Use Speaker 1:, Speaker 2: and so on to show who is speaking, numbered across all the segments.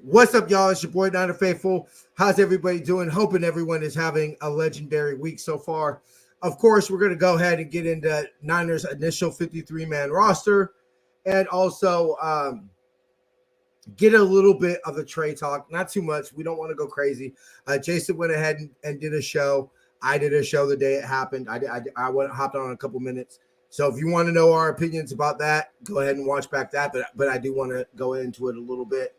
Speaker 1: What's up, y'all? It's your boy Niner Faithful. How's everybody doing? Hoping everyone is having a legendary week so far. Of course, we're going to go ahead and get into Niners' initial 53-man roster and also get a little bit of the trade talk. Not too much. We don't want to go crazy. Jason went ahead and did a show. I did a show the day it happened. I hopped on a couple minutes. So if you want to know our opinions about that, go ahead and watch back that. But I do want to go into it a little bit.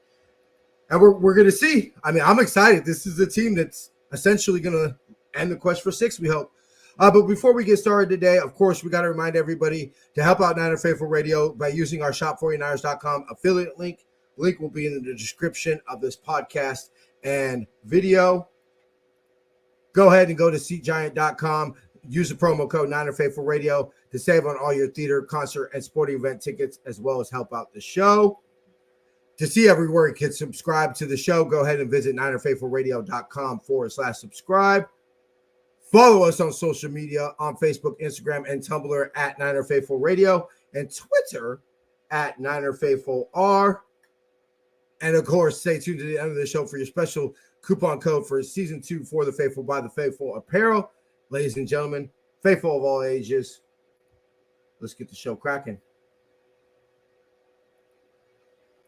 Speaker 1: And we're going to see. I mean, I'm excited. This is a team that's essentially going to end the quest for six, we hope. But before we get started today, of course, we got to remind everybody to help out Niner Faithful Radio by using our shop49ers.com affiliate link. Link will be in the description of this podcast and video. Go ahead and go to SeatGiant.com. Use the promo code Niner Faithful Radio to save on all your theater, concert, and sporting event tickets, as well as help out the show. To see everywhere you can subscribe to the show, go ahead and visit NinerFaithfulRadio.com/subscribe. Follow us on social media on Facebook, Instagram, and Tumblr at Niner Faithful Radio and Twitter at Niner Faithful R. And of course, stay tuned to the end of the show for your special coupon code for season 2 for the Faithful by the Faithful apparel. Ladies and gentlemen, faithful of all ages, let's get the show cracking.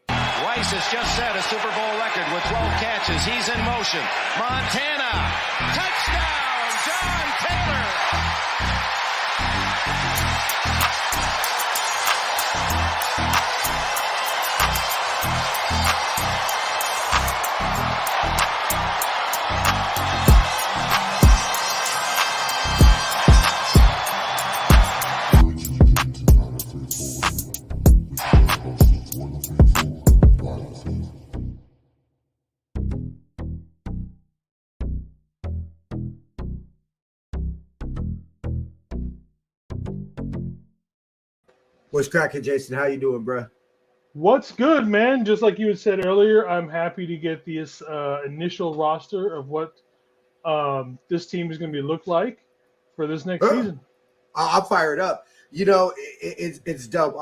Speaker 2: Rice has just set a Super Bowl record with 12 catches. He's in motion. Montana. Touchdown, John Taylor.
Speaker 1: What's cracking, Jason? How you doing, bro?
Speaker 3: What's good, man? Just like you had said earlier, I'm happy to get this initial roster of what this team is going to look like for this next season.
Speaker 1: I'll fire it up. You know, it's dope.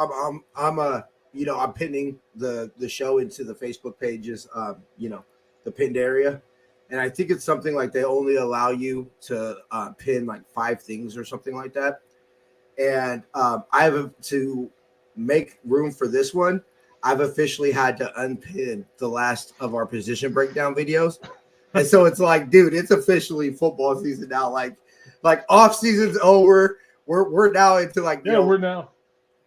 Speaker 1: I'm pinning the show into the Facebook pages. The pinned area, and I think it's something like they only allow you to pin like 5 things or something like that. And I have to make room for this one. I've officially had to unpin the last of our position breakdown videos. And so it's like, dude, it's officially football season now. Like off season's over. We're now into
Speaker 3: we're now.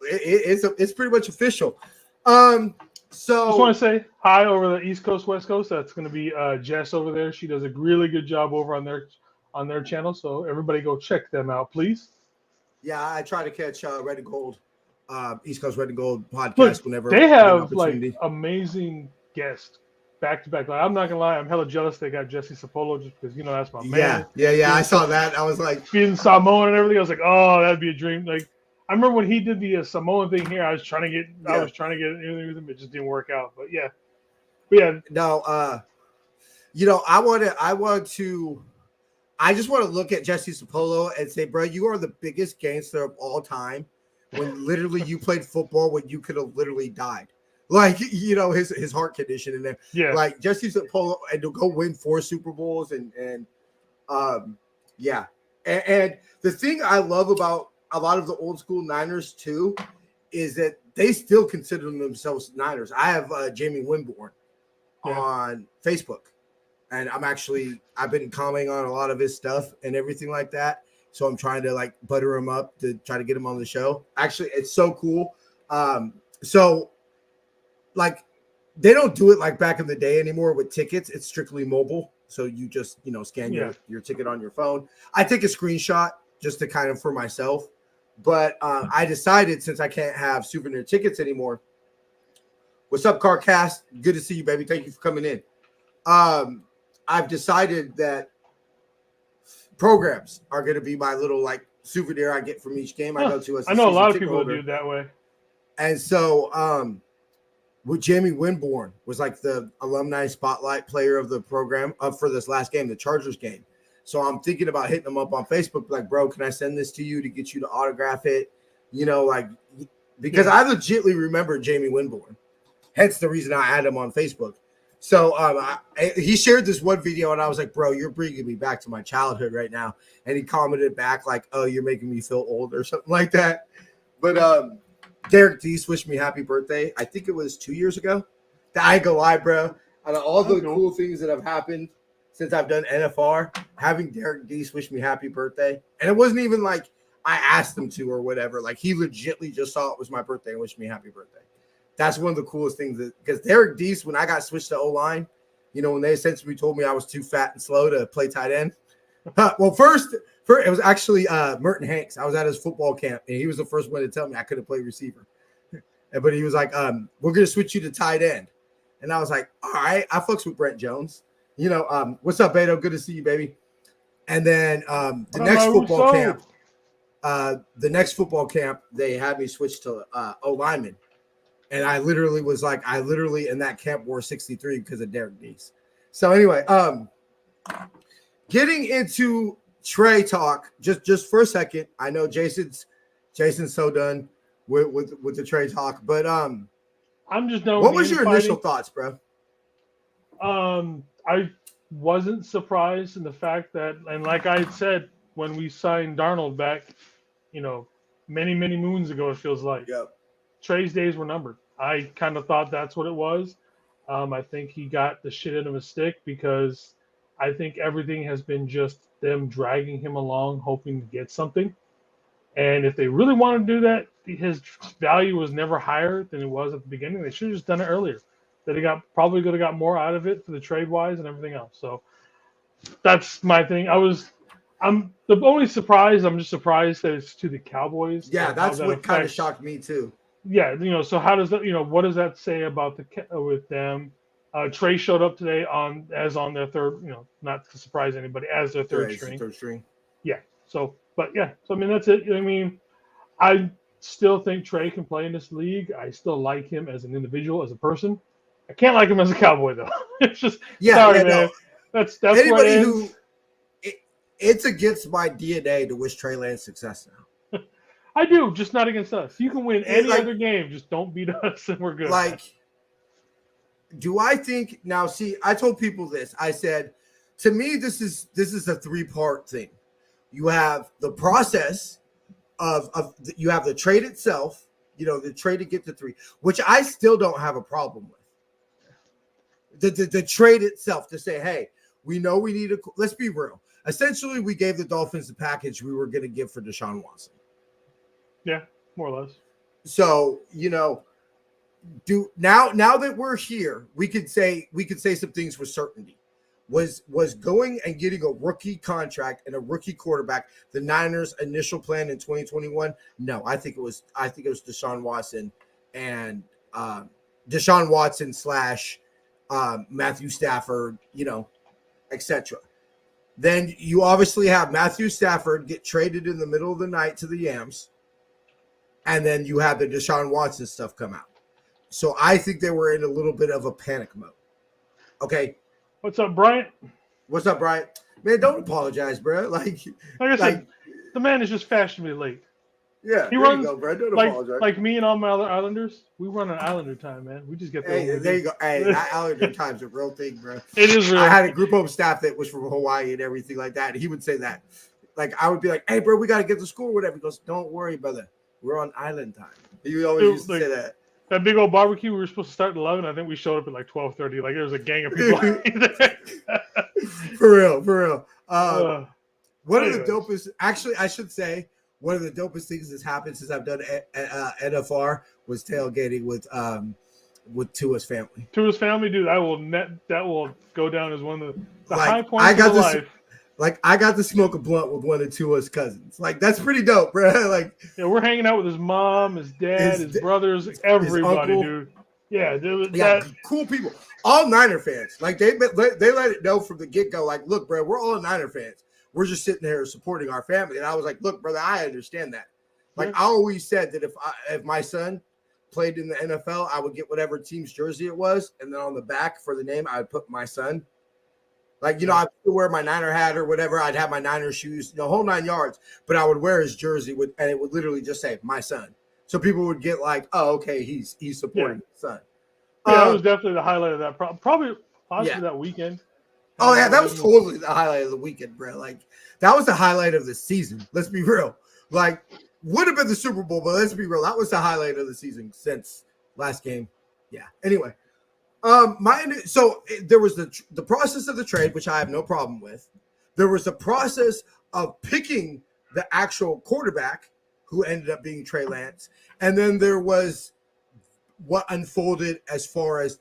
Speaker 1: It's pretty much official.
Speaker 3: So just want to say hi over the East Coast, West Coast. That's going to be Jess over there. She does a really good job over on their channel. So everybody go check them out, please.
Speaker 1: Yeah, I try to catch Red and Gold, East Coast Red and Gold podcast whenever
Speaker 3: they have like amazing guests back to back. Like, I'm not gonna lie, I'm hella jealous they got Jesse Sapolo just because that's my man.
Speaker 1: Yeah. I saw that. I was like
Speaker 3: feeding Samoan and everything. I was like, oh, that'd be a dream. Like I remember when he did the Samoan thing here. I was trying to get anything with him. It just didn't work out. But yeah.
Speaker 1: No. I just want to look at Jesse Sapolo and say, bro, you are the biggest gangster of all time. When literally you played football when you could have literally died. Like, his heart condition in there.
Speaker 3: Yeah.
Speaker 1: Like Jesse Sapolo and to go win 4 Super Bowls and yeah. And the thing I love about a lot of the old school Niners too is that they still consider themselves Niners. I have Jamie Winborn on Facebook. And I've been commenting on a lot of his stuff and everything like that. So I'm trying to butter him up to try to get him on the show. Actually, it's so cool. They don't do it like back in the day anymore with tickets. It's strictly mobile. So you just, scan your ticket on your phone. I take a screenshot just to kind of for myself. But I decided since I can't have souvenir tickets anymore. What's up, CarCast? Good to see you, baby. Thank you for coming in. I've decided that programs are going to be my little souvenir I get from each game I go to.
Speaker 3: I know a lot of people that do it that way.
Speaker 1: And so with Jamie Winborn was the alumni spotlight player of the program for this last game, the Chargers game. So I'm thinking about hitting him up on Facebook, bro, can I send this to you to get you to autograph it? Because I legitimately remember Jamie Winborn. Hence the reason I add him on Facebook. So he shared this one video, and I was like, bro, you're bringing me back to my childhood right now. And he commented back like, oh, you're making me feel old or something like that. But Derek Deese wished me happy birthday. I think it was 2 years ago. I ain't gonna lie, bro. Out of all the cool things that have happened since I've done NFR, having Derek Deese wish me happy birthday. And it wasn't even like I asked him to or whatever. Like, he legitimately just saw it was my birthday and wished me happy birthday. That's one of the coolest things, because Derek Deese, when I got switched to O-line, when they essentially told me I was too fat and slow to play tight end. Well, first it was actually Merton Hanks. I was at his football camp, and he was the first one to tell me I couldn't play receiver. But he was like, we're going to switch you to tight end. And I was like, all right, I fucks with Brent Jones. What's up, Beto? Good to see you, baby. And then the next football camp, they had me switch to O-lineman. And I literally in that camp wore 63 because of Derek Deese. So anyway, getting into Trey talk just for a second. I know Jason's so done with the Trey talk, but
Speaker 3: I'm just done.
Speaker 1: What was your initial thoughts, bro?
Speaker 3: I wasn't surprised in the fact that, and like I had said when we signed Darnold back, many moons ago, it feels like.
Speaker 1: Yep.
Speaker 3: Trey's days were numbered. I kind of thought that's what it was. I think he got the shit out of his stick because I think everything has been just them dragging him along, hoping to get something. And if they really wanted to do that, his value was never higher than it was at the beginning. They should have just done it earlier. That probably could have got more out of it for the trade wise and everything else. So that's my thing. I'm the only surprise. I'm just surprised that it's to the Cowboys.
Speaker 1: Yeah, that's what kind of shocked me too.
Speaker 3: Yeah, so how does that? What does that say about with them? Trey showed up today as on their third. Not to surprise anybody, as their third string.
Speaker 1: Third string.
Speaker 3: Yeah. So I mean, that's it. I mean, I still think Trey can play in this league. I still like him as an individual, as a person. I can't like him as a Cowboy though. It's just sorry, man. No. That's
Speaker 1: anybody who. It's against my DNA to wish Trey Lance success now.
Speaker 3: I do, just not against us. You can win any other game, just don't beat us, and we're good.
Speaker 1: Do I think now? See, I told people this. I said, to me, this is a 3-part thing. You have the process of you have the trade itself. The trade to get to 3, which I still don't have a problem with. The trade itself to say, hey, we know we need let's be real. Essentially, we gave the Dolphins the package we were going to give for Deshaun Watson.
Speaker 3: Yeah, more or less.
Speaker 1: So, now that we're here, we could say some things with certainty. Was going and getting a rookie contract and a rookie quarterback the Niners' initial plan in 2021? No, I think it was Deshaun Watson and Deshaun Watson / Matthew Stafford, etc. Then you obviously have Matthew Stafford get traded in the middle of the night to the Yams. And then you have the Deshaun Watson stuff come out. So I think they were in a little bit of a panic mode. Okay.
Speaker 3: What's up, Bryant?
Speaker 1: What's up, Bryant? Man, don't apologize, bro. Like
Speaker 3: I said, the man is just fashionably late.
Speaker 1: Yeah,
Speaker 3: he runs,
Speaker 1: you go, bro. Don't apologize.
Speaker 3: Like me and all my other Islanders, we run an Islander time, man. We just get there.
Speaker 1: Hey, there you go. Hey, that Islander time's a real thing, bro.
Speaker 3: It is real.
Speaker 1: I had a group home staff that was from Hawaii and everything like that. And he would say that. Like, I would be like, hey, bro, we got to get to school or whatever. He goes, don't worry, brother. We're on island time. He always used to say that.
Speaker 3: That big old barbecue, we were supposed to start at 11. I think we showed up at like 12:30. Like, there was a gang of people.
Speaker 1: For real. One of the dopest, actually, I should say, one of the dopest things that's happened since I've done NFR was tailgating with Tua's family.
Speaker 3: Tua's family, dude, that will go down as one of the high points of life.
Speaker 1: Like, I got to smoke a blunt with one of Tua's cousins. Like, that's pretty dope, bro. Like,
Speaker 3: yeah, we're hanging out with his mom, his dad, his brothers, everybody, dude. Yeah,
Speaker 1: cool people. All Niner fans. Like, they let it know from the get-go, like, look, bro, we're all Niner fans. We're just sitting there supporting our family. And I was like, look, brother, I understand that. Like, I always said that if my son played in the NFL, I would get whatever team's jersey it was. And then on the back for the name, I would put my son. Like, I'd wear my Niner hat or whatever. I'd have my Niner shoes, the whole 9 yards. But I would wear his jersey, and it would literally just say, my son. So people would get like, oh, okay, he's supporting his son.
Speaker 3: Yeah, that was definitely the highlight of that. Probably possibly that weekend.
Speaker 1: Oh yeah, that was totally the highlight of the weekend, bro. Like that was the highlight of the season. Let's be real. Like would have been the Super Bowl, but let's be real. That was the highlight of the season since last game. Yeah. Anyway, there was the process of the trade, which I have no problem with. There was the process of picking the actual quarterback, who ended up being Trey Lance, and then there was what unfolded as far as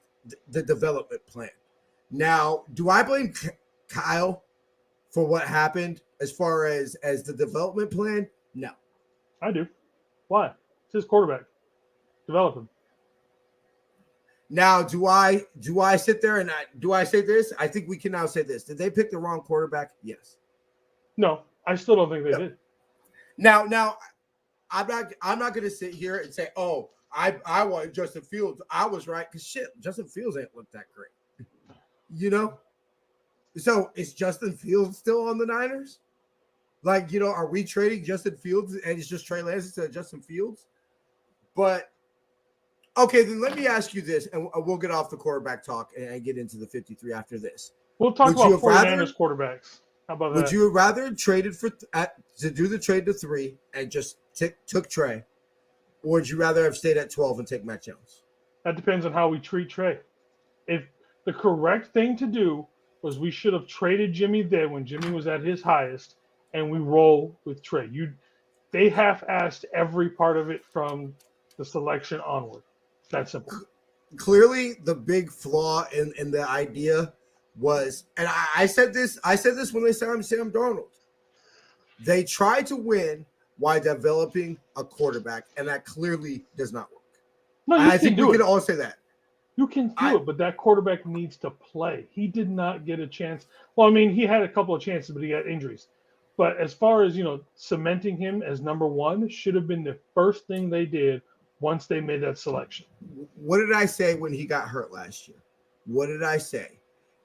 Speaker 1: the development plan. Now, do I blame Kyle for what happened as far as the development plan? No.
Speaker 3: I do. Why? It's his quarterback. Develop him.
Speaker 1: Now, do I sit there and do I say this? I think we can now say this. Did they pick the wrong quarterback? Yes.
Speaker 3: No, I still don't think they did.
Speaker 1: Now, I'm not going to sit here and say, oh, I wanted Justin Fields. I was right because shit, Justin Fields ain't looked that great. You know? So is Justin Fields still on the Niners? Like, you know, are we trading Justin Fields and it's just Trey Lance instead of Justin Fields? But okay, then let me ask you this, and we'll get off the quarterback talk and get into the 53 after this.
Speaker 3: We'll talk about 49ers quarterbacks. How about that?
Speaker 1: Would you have rather traded to do the trade to 3 and just took Trey, or would you rather have stayed at 12 and take Matt Jones?
Speaker 3: That depends on how we treat Trey. If the correct thing to do was we should have traded Jimmy then when Jimmy was at his highest, and we roll with Trey. They half-assed every part of it from the selection onward. That simple.
Speaker 1: Clearly, the big flaw in the idea was, and I said this when they signed Sam Darnold. They tried to win while developing a quarterback, and that clearly does not work.
Speaker 3: No,
Speaker 1: I think we can all say that.
Speaker 3: You can do it, but that quarterback needs to play. He did not get a chance. Well, I mean, he had a couple of chances, but he had injuries. But as far as, cementing him as number one should have been the first thing they did once they made that selection.
Speaker 1: What did I say when he got hurt last year? What did I say?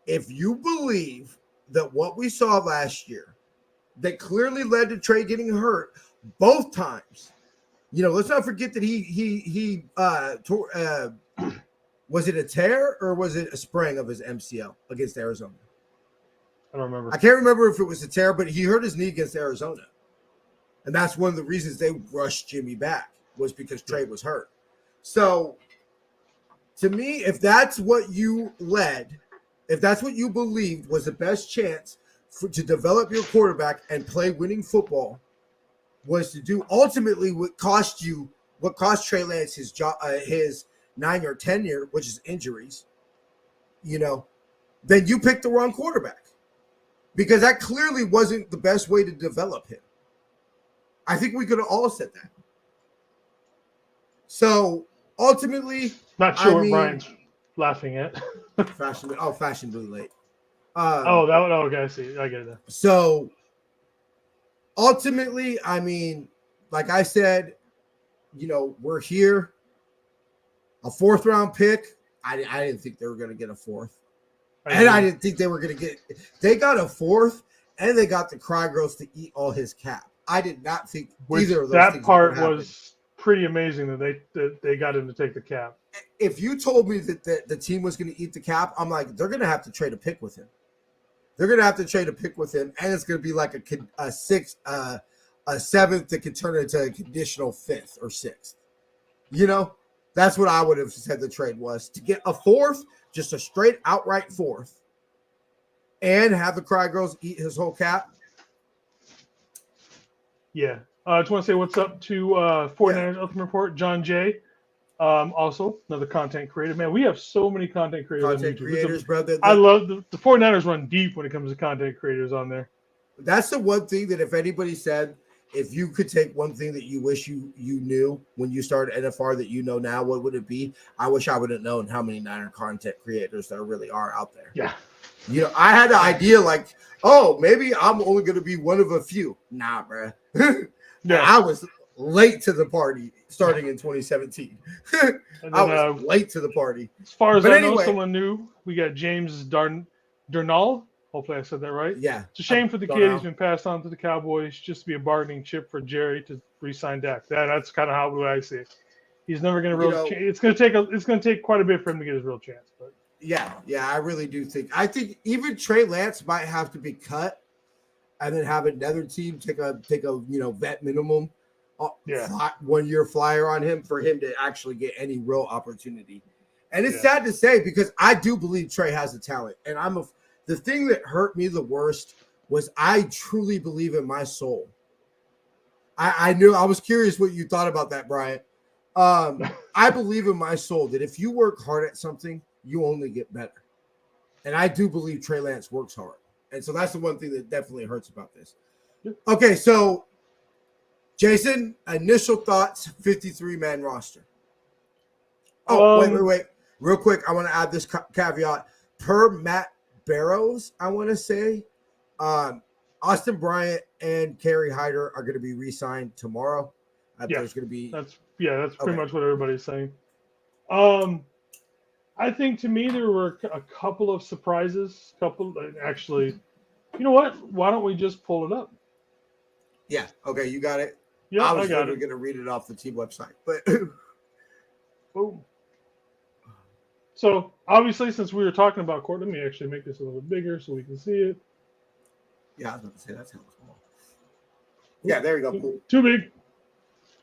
Speaker 1: If you believe that what we saw last year that clearly led to Trey getting hurt both times, let's not forget that he tore, was it a tear or was it a sprain of his MCL against Arizona?
Speaker 3: I don't remember.
Speaker 1: I can't remember if it was a tear, but he hurt his knee against Arizona. And that's one of the reasons they rushed Jimmy back was because Trey was hurt. So to me, if that's what you if that's what you believed was the best chance to develop your quarterback and play winning football was to do ultimately what cost Trey Lance his job, his 9-year tenure, which is injuries, then you picked the wrong quarterback because that clearly wasn't the best way to develop him. I think we could have all said that. So ultimately,
Speaker 3: not sure what Brian's laughing at.
Speaker 1: fashionably late.
Speaker 3: Okay, I see. I get it.
Speaker 1: So ultimately, I mean, like I said, we're here. A 4th round pick. I didn't think they were going to get a 4th. I didn't think they were going to get. They got a 4th, and they got the Cry Girls to eat all his cap. I did not think either of those things.
Speaker 3: That part was pretty amazing that they got him to take the cap.
Speaker 1: If you told me that the team was going to eat the cap, I'm like, they're going to have to trade a pick with him. They're going to have to trade a pick with him, and it's going to be like a 7th that could turn into a conditional 5th or 6th. That's what I would have said the trade was, to get a 4th, just a straight outright 4th, and have the Cry Girls eat his whole cap.
Speaker 3: Yeah. I just want to say what's up to 49ers Ultimate Report, John Jay. Also, another content creator. Man, we have so many content creators.
Speaker 1: Brother.
Speaker 3: I love the 49ers run deep when it comes to content creators on there.
Speaker 1: That's the one thing that if anybody said, if you could take one thing that you wish you knew when you started NFR that you know now, what would it be? I wish I would have known how many Niner content creators there really are out there.
Speaker 3: Yeah.
Speaker 1: I had the idea like, oh, maybe I'm only going to be one of a few. Nah, bruh. Yeah. I was late to the party starting in 2017. Then, I was late to the party.
Speaker 3: As far as I know, someone new, we got James Darnall. Hopefully I said that right.
Speaker 1: Yeah.
Speaker 3: It's a shame for the kid. He's been passed on to the Cowboys just to be a bargaining chip for Jerry to re-sign Dak. That's kind of how I see it. He's never going to it's going to take quite a bit for him to get his real chance. But
Speaker 1: Yeah, I really do think. I think even Trey Lance might have to be cut, and then have another team take a vet minimum,
Speaker 3: Yeah.
Speaker 1: 1 year flyer on him for him to actually get any real opportunity. And it's
Speaker 3: Yeah.
Speaker 1: sad to say because I do believe Trey has the talent, and the thing that hurt me the worst was I truly believe in my soul. I knew I was curious what you thought about that, Brian. I believe in my soul that if you work hard at something, you only get better. And I do believe Trey Lance works hard. And so that's the one thing that definitely hurts about this. Okay, so Jason, initial thoughts, 53-man roster. Oh, wait. Real quick, I want to add this caveat. Per Matt Barrows, I want to say, Austin Bryant and Kerry Hyder are going to be re-signed tomorrow. There's going to be
Speaker 3: that's pretty much what everybody's saying. I think to me there were a couple of surprises. Actually, you know what? Why don't we just pull it up?
Speaker 1: Yeah. Okay, you got it.
Speaker 3: Yeah,
Speaker 1: I was
Speaker 3: got
Speaker 1: going
Speaker 3: it.
Speaker 1: to read it off the team website, but
Speaker 3: Boom. So obviously, since we were talking about court, let me actually make this a little bit bigger so we can see it.
Speaker 1: yeah, I was about to say that's hella small. Yeah, there you go. Cool.
Speaker 3: Too big.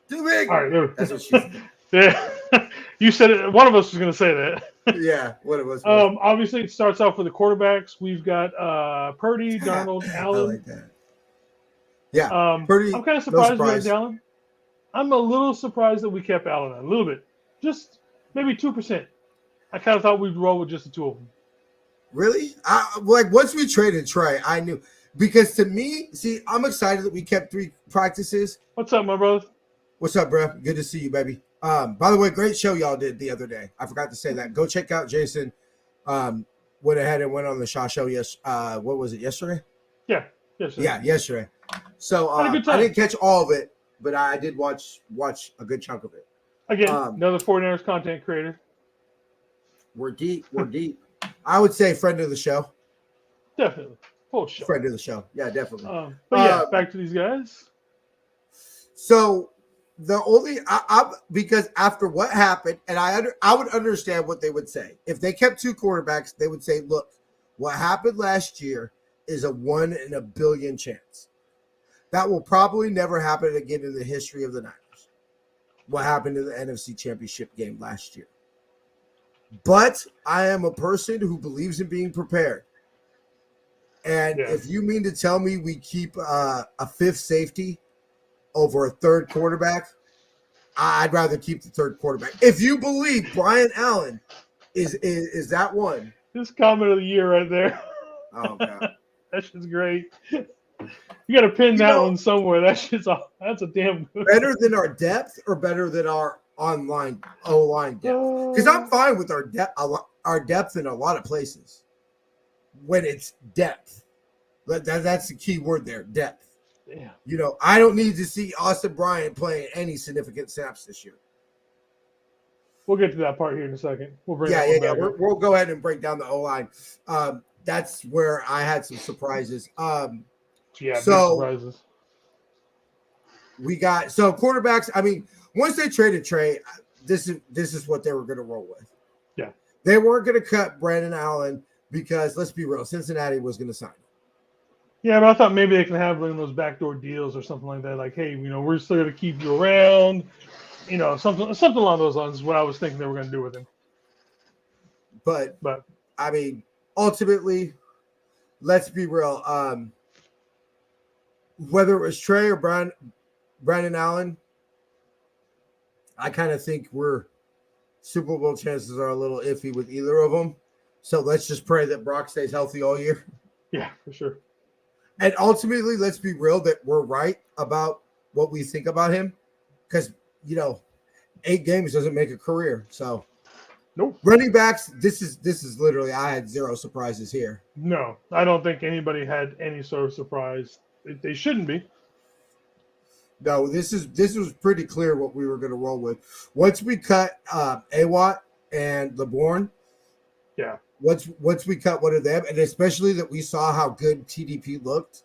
Speaker 1: Too big.
Speaker 3: All right, there.
Speaker 1: That's what she said.
Speaker 3: Yeah, you said it. One of us was going to say that.
Speaker 1: Yeah, what it was.
Speaker 3: Obviously, it starts off with the quarterbacks. We've got Purdy, Darnold,
Speaker 1: I
Speaker 3: Allen.
Speaker 1: like that. Yeah,
Speaker 3: Purdy. I'm kind of surprised we
Speaker 1: surprise.
Speaker 3: had Allen. I'm a little surprised that we kept Allen on a little bit, just maybe 2%. I kind of thought we'd roll with just the two of them.
Speaker 1: Really? Once we traded Trey, I knew because to me, see, I'm excited that we kept 3 practices.
Speaker 3: What's up, my brother?
Speaker 1: What's up, bro? Good to see you, baby. By the way, great show y'all did the other day. I forgot to say that. Go check out Jason. Went ahead and went on the Shaw show. Yes. What was it? Yesterday?
Speaker 3: Yeah. Yesterday.
Speaker 1: Yeah, yesterday. So
Speaker 3: Had a good time.
Speaker 1: I didn't catch all of it, but I did watch a good chunk of it.
Speaker 3: Again, another 49ers content creator.
Speaker 1: We're deep. We're deep. I would say friend of the show.
Speaker 3: Definitely. Full show.
Speaker 1: Friend of the show. Yeah, definitely.
Speaker 3: But yeah, back to these guys.
Speaker 1: So the only because after what happened, and I would understand what they would say if they kept 2 quarterbacks. They would say, "Look, what happened last year is a 1 in a billion chance. That will probably never happen again in the history of the Niners. What happened in the NFC Championship game last year." But I am a person who believes in being prepared. And if you mean to tell me we keep a 5th safety over a 3rd quarterback, I'd rather keep the 3rd quarterback. If you believe Brian Allen is that one.
Speaker 3: This comment of the year right there.
Speaker 1: Oh, God.
Speaker 3: That shit's great. You got to pin that one somewhere. That's a damn good.
Speaker 1: Better than our depth or better than our O-line depth? Because I'm fine with our depth in a lot of places when it's depth. That's the key word there, depth.
Speaker 3: Yeah.
Speaker 1: I don't need to see Austin Bryant playing any significant snaps this year.
Speaker 3: We'll get to that part here in a second. We'll bring
Speaker 1: We'll go ahead and break down the O-line. That's where I had some surprises.
Speaker 3: Big
Speaker 1: so
Speaker 3: surprises.
Speaker 1: We got quarterbacks. I mean, once they traded Trey, this is what they were going to roll with.
Speaker 3: Yeah,
Speaker 1: they weren't going to cut Brandon Allen because let's be real, Cincinnati was going to sign him.
Speaker 3: Yeah, but I thought maybe they can have one of those backdoor deals or something like that. Like, hey, we're still going to keep you around. Something along those lines is what I was thinking they were going to do with him.
Speaker 1: But I mean, ultimately, let's be real. Whether it was Trey or Brandon Allen, I kind of think we're Super Bowl chances are a little iffy with either of them. So let's just pray that Brock stays healthy all year.
Speaker 3: Yeah, for sure.
Speaker 1: And ultimately, let's be real that we're right about what we think about him. Because, 8 games doesn't make a career. So,
Speaker 3: nope.
Speaker 1: Running backs, this is literally, I had 0 surprises here.
Speaker 3: No, I don't think anybody had any sort of surprise. They shouldn't be.
Speaker 1: No, this was pretty clear what we were going to roll with. Once we cut Awat and LeBourne,
Speaker 3: yeah.
Speaker 1: Once we cut one of them, and especially that we saw how good TDP looked.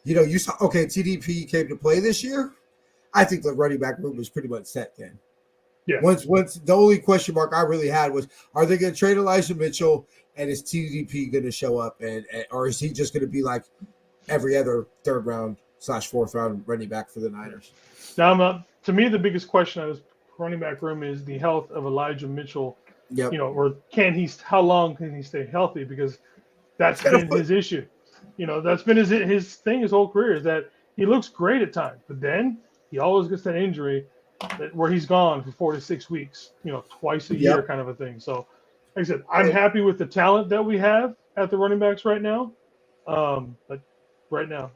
Speaker 1: You saw TDP came to play this year. I think the running back room was pretty much set then.
Speaker 3: Yeah.
Speaker 1: Once the only question mark I really had was, are they going to trade Elijah Mitchell, and is TDP going to show up, and or is he just going to be like every other third round / fourth round running back for the Niners?
Speaker 3: Now, to me, the biggest question on this running back room is the health of Elijah Mitchell.
Speaker 1: Yep.
Speaker 3: Or how long can he stay healthy? Because that's been his issue. That's been his thing his whole career, is that he looks great at times, but then he always gets that injury where he's gone for 4 to 6 weeks, twice a year kind of a thing. So, like I said, I'm happy with the talent that we have at the running backs right now. But right now,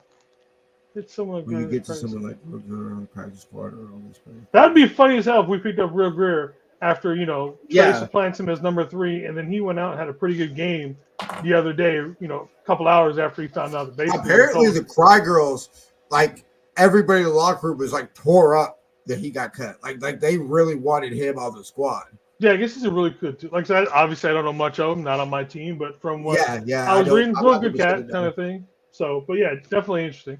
Speaker 3: it's someone.
Speaker 1: When you get to someone like Greer on the practice squad or all these players,
Speaker 3: that'd be funny as hell if we picked up Real Greer after Trey supplants him as number 3, and then he went out and had a pretty good game the other day. A couple hours after he found out the baseball.
Speaker 1: Apparently, the Cry Girls, like everybody in the locker room, was like tore up that he got cut. Like they really wanted him on the squad.
Speaker 3: Yeah, I guess he's a really good. Like I said, obviously I don't know much of him, not on my team, but from what I was reading, real good cat kind of thing. So, but yeah, it's definitely interesting.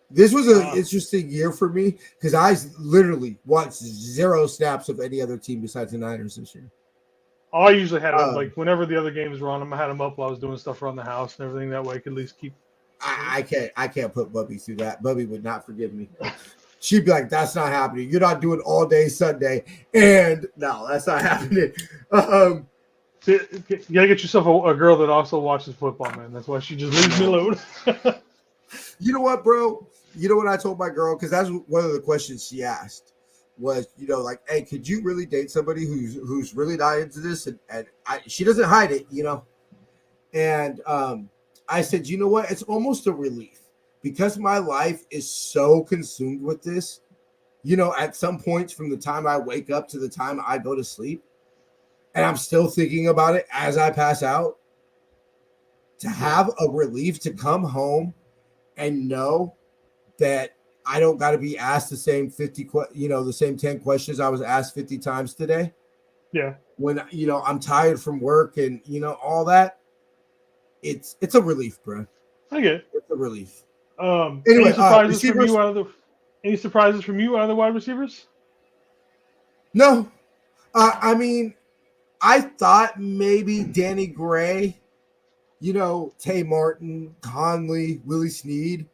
Speaker 1: This was an interesting year for me because I literally watched 0 snaps of any other team besides the Niners this year.
Speaker 3: I usually had him like whenever the other games were on, I had him up while I was doing stuff around the house and everything. That way, I could at least keep.
Speaker 1: I can't put Bubby through that. Bubby would not forgive me. She'd be like, "That's not happening. You're not doing all day Sunday." And no, that's not happening.
Speaker 3: You gotta get yourself a girl that also watches football, man. That's why she just leaves me alone.
Speaker 1: You know what, bro? You know what I told my girl? Because that's one of the questions she asked was, like, hey, could you really date somebody who's really not into this? And she doesn't hide it, And I said, you know what? It's almost a relief because my life is so consumed with this. At some points from the time I wake up to the time I go to sleep, and I'm still thinking about it as I pass out, to have a relief to come home and know that I don't got to be asked the same the same 10 questions I was asked 50 times today.
Speaker 3: Yeah.
Speaker 1: When, I'm tired from work and, all that, it's a relief, bro.
Speaker 3: I get it.
Speaker 1: It's a relief.
Speaker 3: Anyway, any surprises from you out of the wide receivers?
Speaker 1: No. I mean, I thought maybe Danny Gray, Tay Martin, Conley, Willie Snead,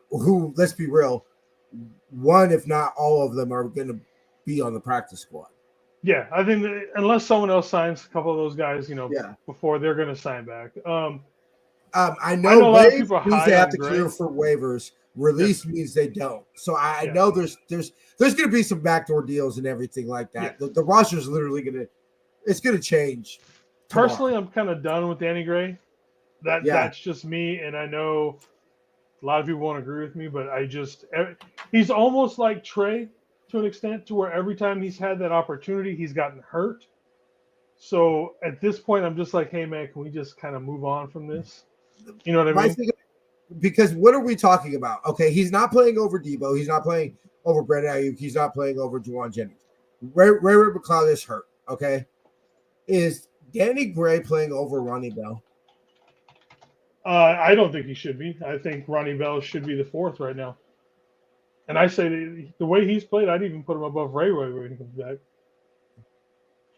Speaker 1: who, let's be real, one, if not all of them, are going to be on the practice squad.
Speaker 3: Yeah, I think that unless someone else signs a couple of those guys, before they're going to sign back.
Speaker 1: I know
Speaker 3: a lot of people
Speaker 1: means they have to clear for waivers. Release means they don't. So I know there's going to be some backdoor deals and everything like that.
Speaker 3: Yeah.
Speaker 1: The roster is literally going to change. Tomorrow.
Speaker 3: Personally, I'm kind of done with Danny Gray. That's just me, and I know a lot of people won't agree with me, but he's almost like Trey to an extent, to where every time he's had that opportunity, he's gotten hurt. So at this point, I'm just like, hey man, can we just kind of move on from this? You know what I mean?
Speaker 1: Because what are we talking about? Okay, he's not playing over Debo. He's not playing over Brandon Ayuk. He's not playing over Juwan Jennings. Ray McCloud is hurt. Okay, is Danny Gray playing over Ronnie Bell?
Speaker 3: I don't think he should be. I think Ronnie Bell should be the 4th right now. And I say the way he's played, I'd even put him above Ray when he comes back.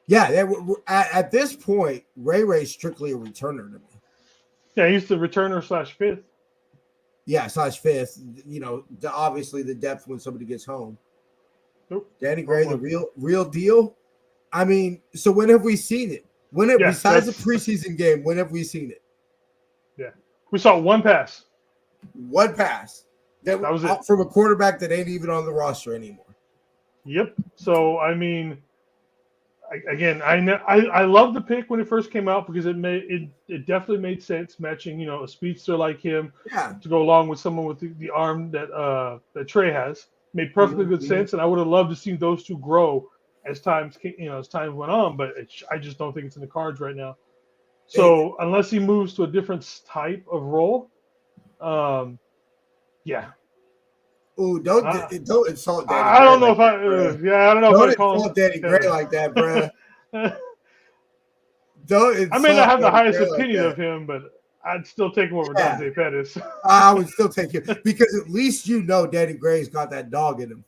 Speaker 1: Yeah, at this point, Ray's strictly a returner to me.
Speaker 3: Yeah, he's the returner / 5th.
Speaker 1: Yeah, / 5th. Obviously the depth when somebody gets home.
Speaker 3: Nope.
Speaker 1: Danny Gray, the real deal. I mean, so when have we seen it? Besides the preseason game, when have we seen it?
Speaker 3: Yeah, we saw one pass.
Speaker 1: One pass. That was it from a quarterback that ain't even on the roster anymore.
Speaker 3: Yep. So I mean, I love the pick when it first came out because it definitely made sense matching a speedster like him to go along with someone with the arm that Trey has. Made perfectly good sense, and I would have loved to see those two grow as time went on, but I just don't think it's in the cards right now. So unless he moves to a different type of role, yeah.
Speaker 1: Oh, don't insult Danny.
Speaker 3: I don't know if I don't know if I call
Speaker 1: insult Danny Gray like that, bro.
Speaker 3: I may not have the highest opinion of him, but I'd still take him over Dante Pettis.
Speaker 1: I would still take him because at least Danny Gray's got that dog in him.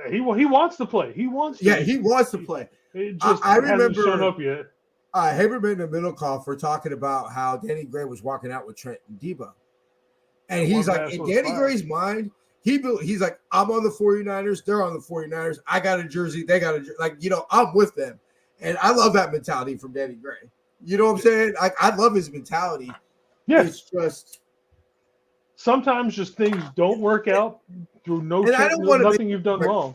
Speaker 3: He wants to play. He wants to.
Speaker 1: Yeah, he wants to play.
Speaker 3: It just
Speaker 1: I
Speaker 3: hasn't shown
Speaker 1: remember
Speaker 3: up yet.
Speaker 1: Haberman and Middlecoff were talking about how Danny Gray was walking out with Trent and Debo. And he's
Speaker 3: One
Speaker 1: like,
Speaker 3: pass
Speaker 1: in
Speaker 3: was
Speaker 1: Danny
Speaker 3: fired.
Speaker 1: Gray's mind, he's like, I'm on the 49ers. They're on the 49ers. I got a jersey. They got a jersey. Like, I'm with them. And I love that mentality from Danny Gray. You know what I'm saying? Like, I love his mentality.
Speaker 3: Yeah.
Speaker 1: It's just
Speaker 3: Sometimes just things don't work out through nothing you've done wrong.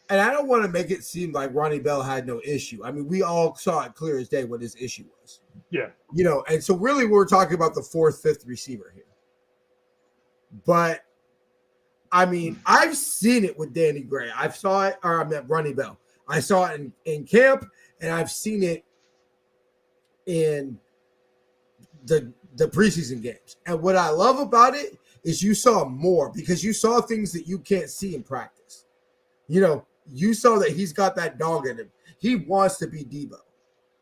Speaker 1: And I don't want to make it seem like Ronnie Bell had no issue. I mean, we all saw it clear as day what his issue was.
Speaker 3: Yeah.
Speaker 1: And so really we're talking about the fourth, fifth receiver here. But I mean, I've seen it with Danny Gray. I met Ronnie Bell. I saw it in camp, and I've seen it in the preseason games. And what I love about it is you saw more because you saw things that you can't see in practice. You saw that he's got that dog in him. He wants to be Debo.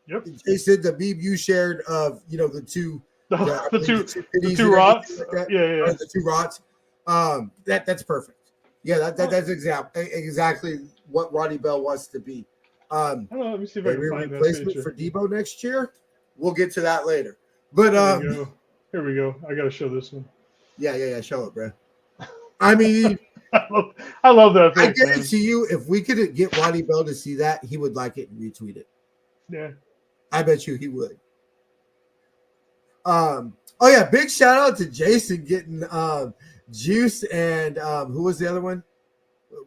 Speaker 3: Yep.
Speaker 1: Jason, the meme you shared of the two
Speaker 3: the two rots.
Speaker 1: Like
Speaker 3: Yeah.
Speaker 1: the two rots. That's perfect. Yeah, that's exactly what Ronnie Bell wants to be.
Speaker 3: Let me see if I can find that
Speaker 1: Replacement
Speaker 3: picture.
Speaker 1: for Debo next year. We'll get to that later. But
Speaker 3: Here we go. I gotta show this one.
Speaker 1: Yeah. Show it, bro. I mean,
Speaker 3: I love that
Speaker 1: I
Speaker 3: face, man.
Speaker 1: guarantee you, if we could get Ronnie Bell to see that, he would like it and retweet it.
Speaker 3: Yeah.
Speaker 1: I bet you he would. Oh yeah, big shout out to Jason getting Juice and who was the other one?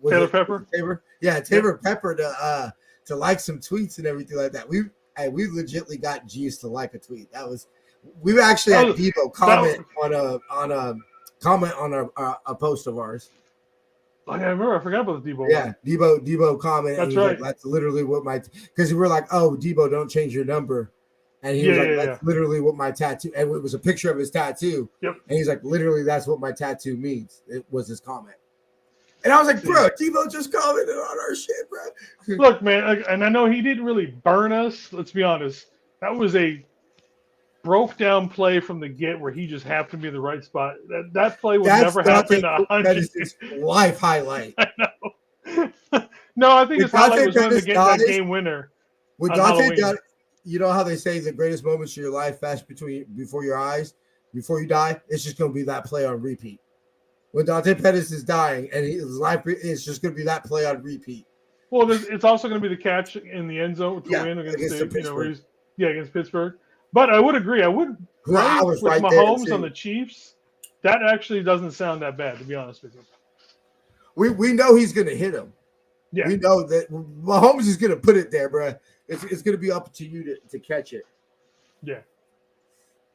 Speaker 3: Taylor Pepper.
Speaker 1: Taylor Pepper to like some tweets and everything like that. We legitly got Juice to like a tweet. We actually had Debo comment on a post of ours.
Speaker 3: Oh, yeah, I remember. I forgot about the Debo.
Speaker 1: Yeah, Debo comment.
Speaker 3: That's
Speaker 1: Like,
Speaker 3: right.
Speaker 1: that's literally what because we were like, oh, Debo, don't change your number. And he was like, that's literally what my tattoo. And it was a picture of his tattoo.
Speaker 3: Yep.
Speaker 1: And he's like, literally, that's what my tattoo means. It was his comment. And I was like, bro, Debo just commented on our shit, bro.
Speaker 3: Look, man, and I know he didn't really burn us. Let's be honest. That was a broke down play from the get where he just happened to be in the right spot. That play would never happen.
Speaker 1: That is his life highlight.
Speaker 3: I know. No, I think his highlight was when to get that game winner.
Speaker 1: With Dante, you know how they say the greatest moments of your life flash before your eyes, before you die? It's just going to be that play on repeat. When Dante Pettis is dying and his life is just going to be that play on repeat.
Speaker 3: Well, it's also going to be the catch in the end zone to win against Pittsburgh. But I would agree. I would with Mahomes on the Chiefs. That actually doesn't sound that bad, to be honest with you.
Speaker 1: We know he's going to hit him.
Speaker 3: Yeah.
Speaker 1: We know that Mahomes is going to put it there, bro. It's going to be up to you to catch it.
Speaker 3: Yeah.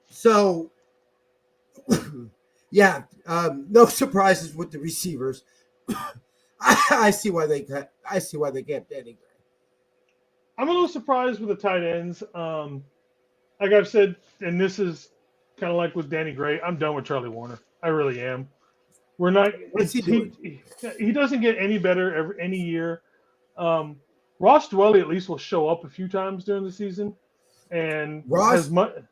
Speaker 1: So, yeah, no surprises with the receivers. I see why they kept Danny Gray.
Speaker 3: I'm a little surprised with the tight ends. Like I've said, and this is kind of like with Danny Gray, I'm done with Charlie Warner. I really am. We're not.
Speaker 1: What's he doing?
Speaker 3: He doesn't get any better any year. Ross Dwelley at least will show up a few times during the season, and
Speaker 1: Ross Dwelley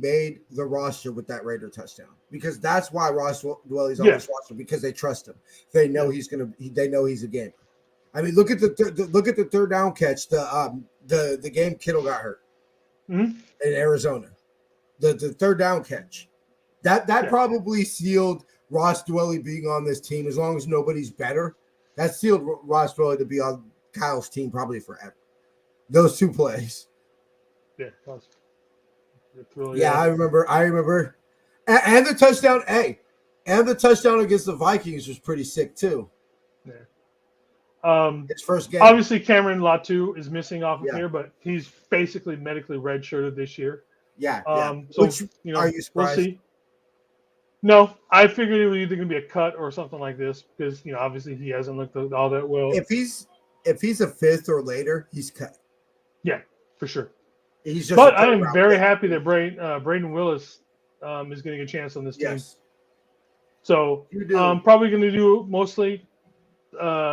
Speaker 1: made the roster with that Raider touchdown because that's why Ross Dwelley's on this roster because they trust him. They know They know he's a gamer. I mean, look at the third down catch. The game Kittle got hurt in Arizona. The third down catch that probably sealed Ross Dwelley being on this team as long as nobody's better. That sealed Ross Dwelley to be on Kyle's team probably forever. Those two plays.
Speaker 3: Yeah,
Speaker 1: I remember, and the touchdown. And the touchdown against the Vikings was pretty sick too.
Speaker 3: Yeah.
Speaker 1: His first game.
Speaker 3: Obviously, Cameron Latu is missing off of here, but he's basically medically redshirted this year.
Speaker 1: Yeah.
Speaker 3: So
Speaker 1: are you surprised?
Speaker 3: We'll see. No, I figured it was either going to be a cut or something like this because obviously he hasn't looked all that well.
Speaker 1: If he's a fifth or later, he's cut.
Speaker 3: Yeah, for sure.
Speaker 1: But
Speaker 3: I am very happy that Braden Willis is getting a chance on this team.
Speaker 1: Yes.
Speaker 3: So I'm probably going to do mostly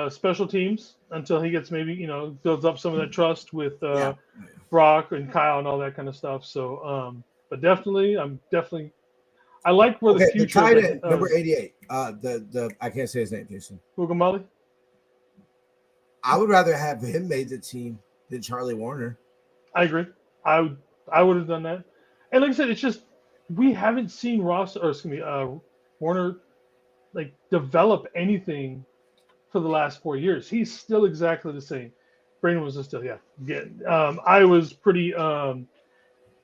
Speaker 3: special teams until he gets builds up some of that trust with Brock and Kyle and all that kind of stuff. So, but I'm definitely I like where the
Speaker 1: Okay, the
Speaker 3: future
Speaker 1: tight
Speaker 3: of
Speaker 1: end, number 88. The I can't say his name, Jason.
Speaker 3: Ugamali.
Speaker 1: I would rather have him made the team than Charlie Warner.
Speaker 3: I agree. I would have done that. And like I said, it's just we haven't seen Warner like develop anything for the last 4 years. He's still exactly the same. Brandon was still I was pretty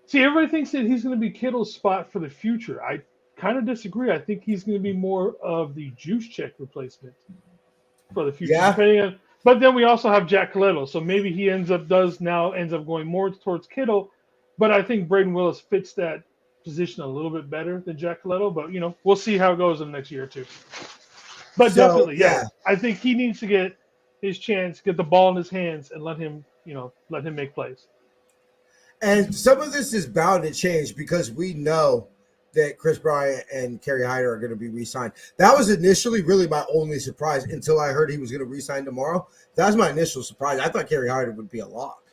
Speaker 3: see, everybody thinks that he's going to be Kittle's spot for the future. I kind of disagree. I think he's going to be more of the juice check replacement for the future.
Speaker 1: Yeah.
Speaker 3: But then we also have Jack Coletto, so maybe he ends up going more towards Kittle. But I think Braden Willis fits that position a little bit better than Jack Coletto. But we'll see how it goes in the next year or two. But definitely, I think he needs to get his chance, get the ball in his hands, and let him make plays.
Speaker 1: And some of this is bound to change because we know that Chris Bryant and Kerry Hyder are going to be re-signed. That was initially really my only surprise until I heard he was going to re-sign tomorrow. That was my initial surprise. I thought Kerry Hyder would be a lock.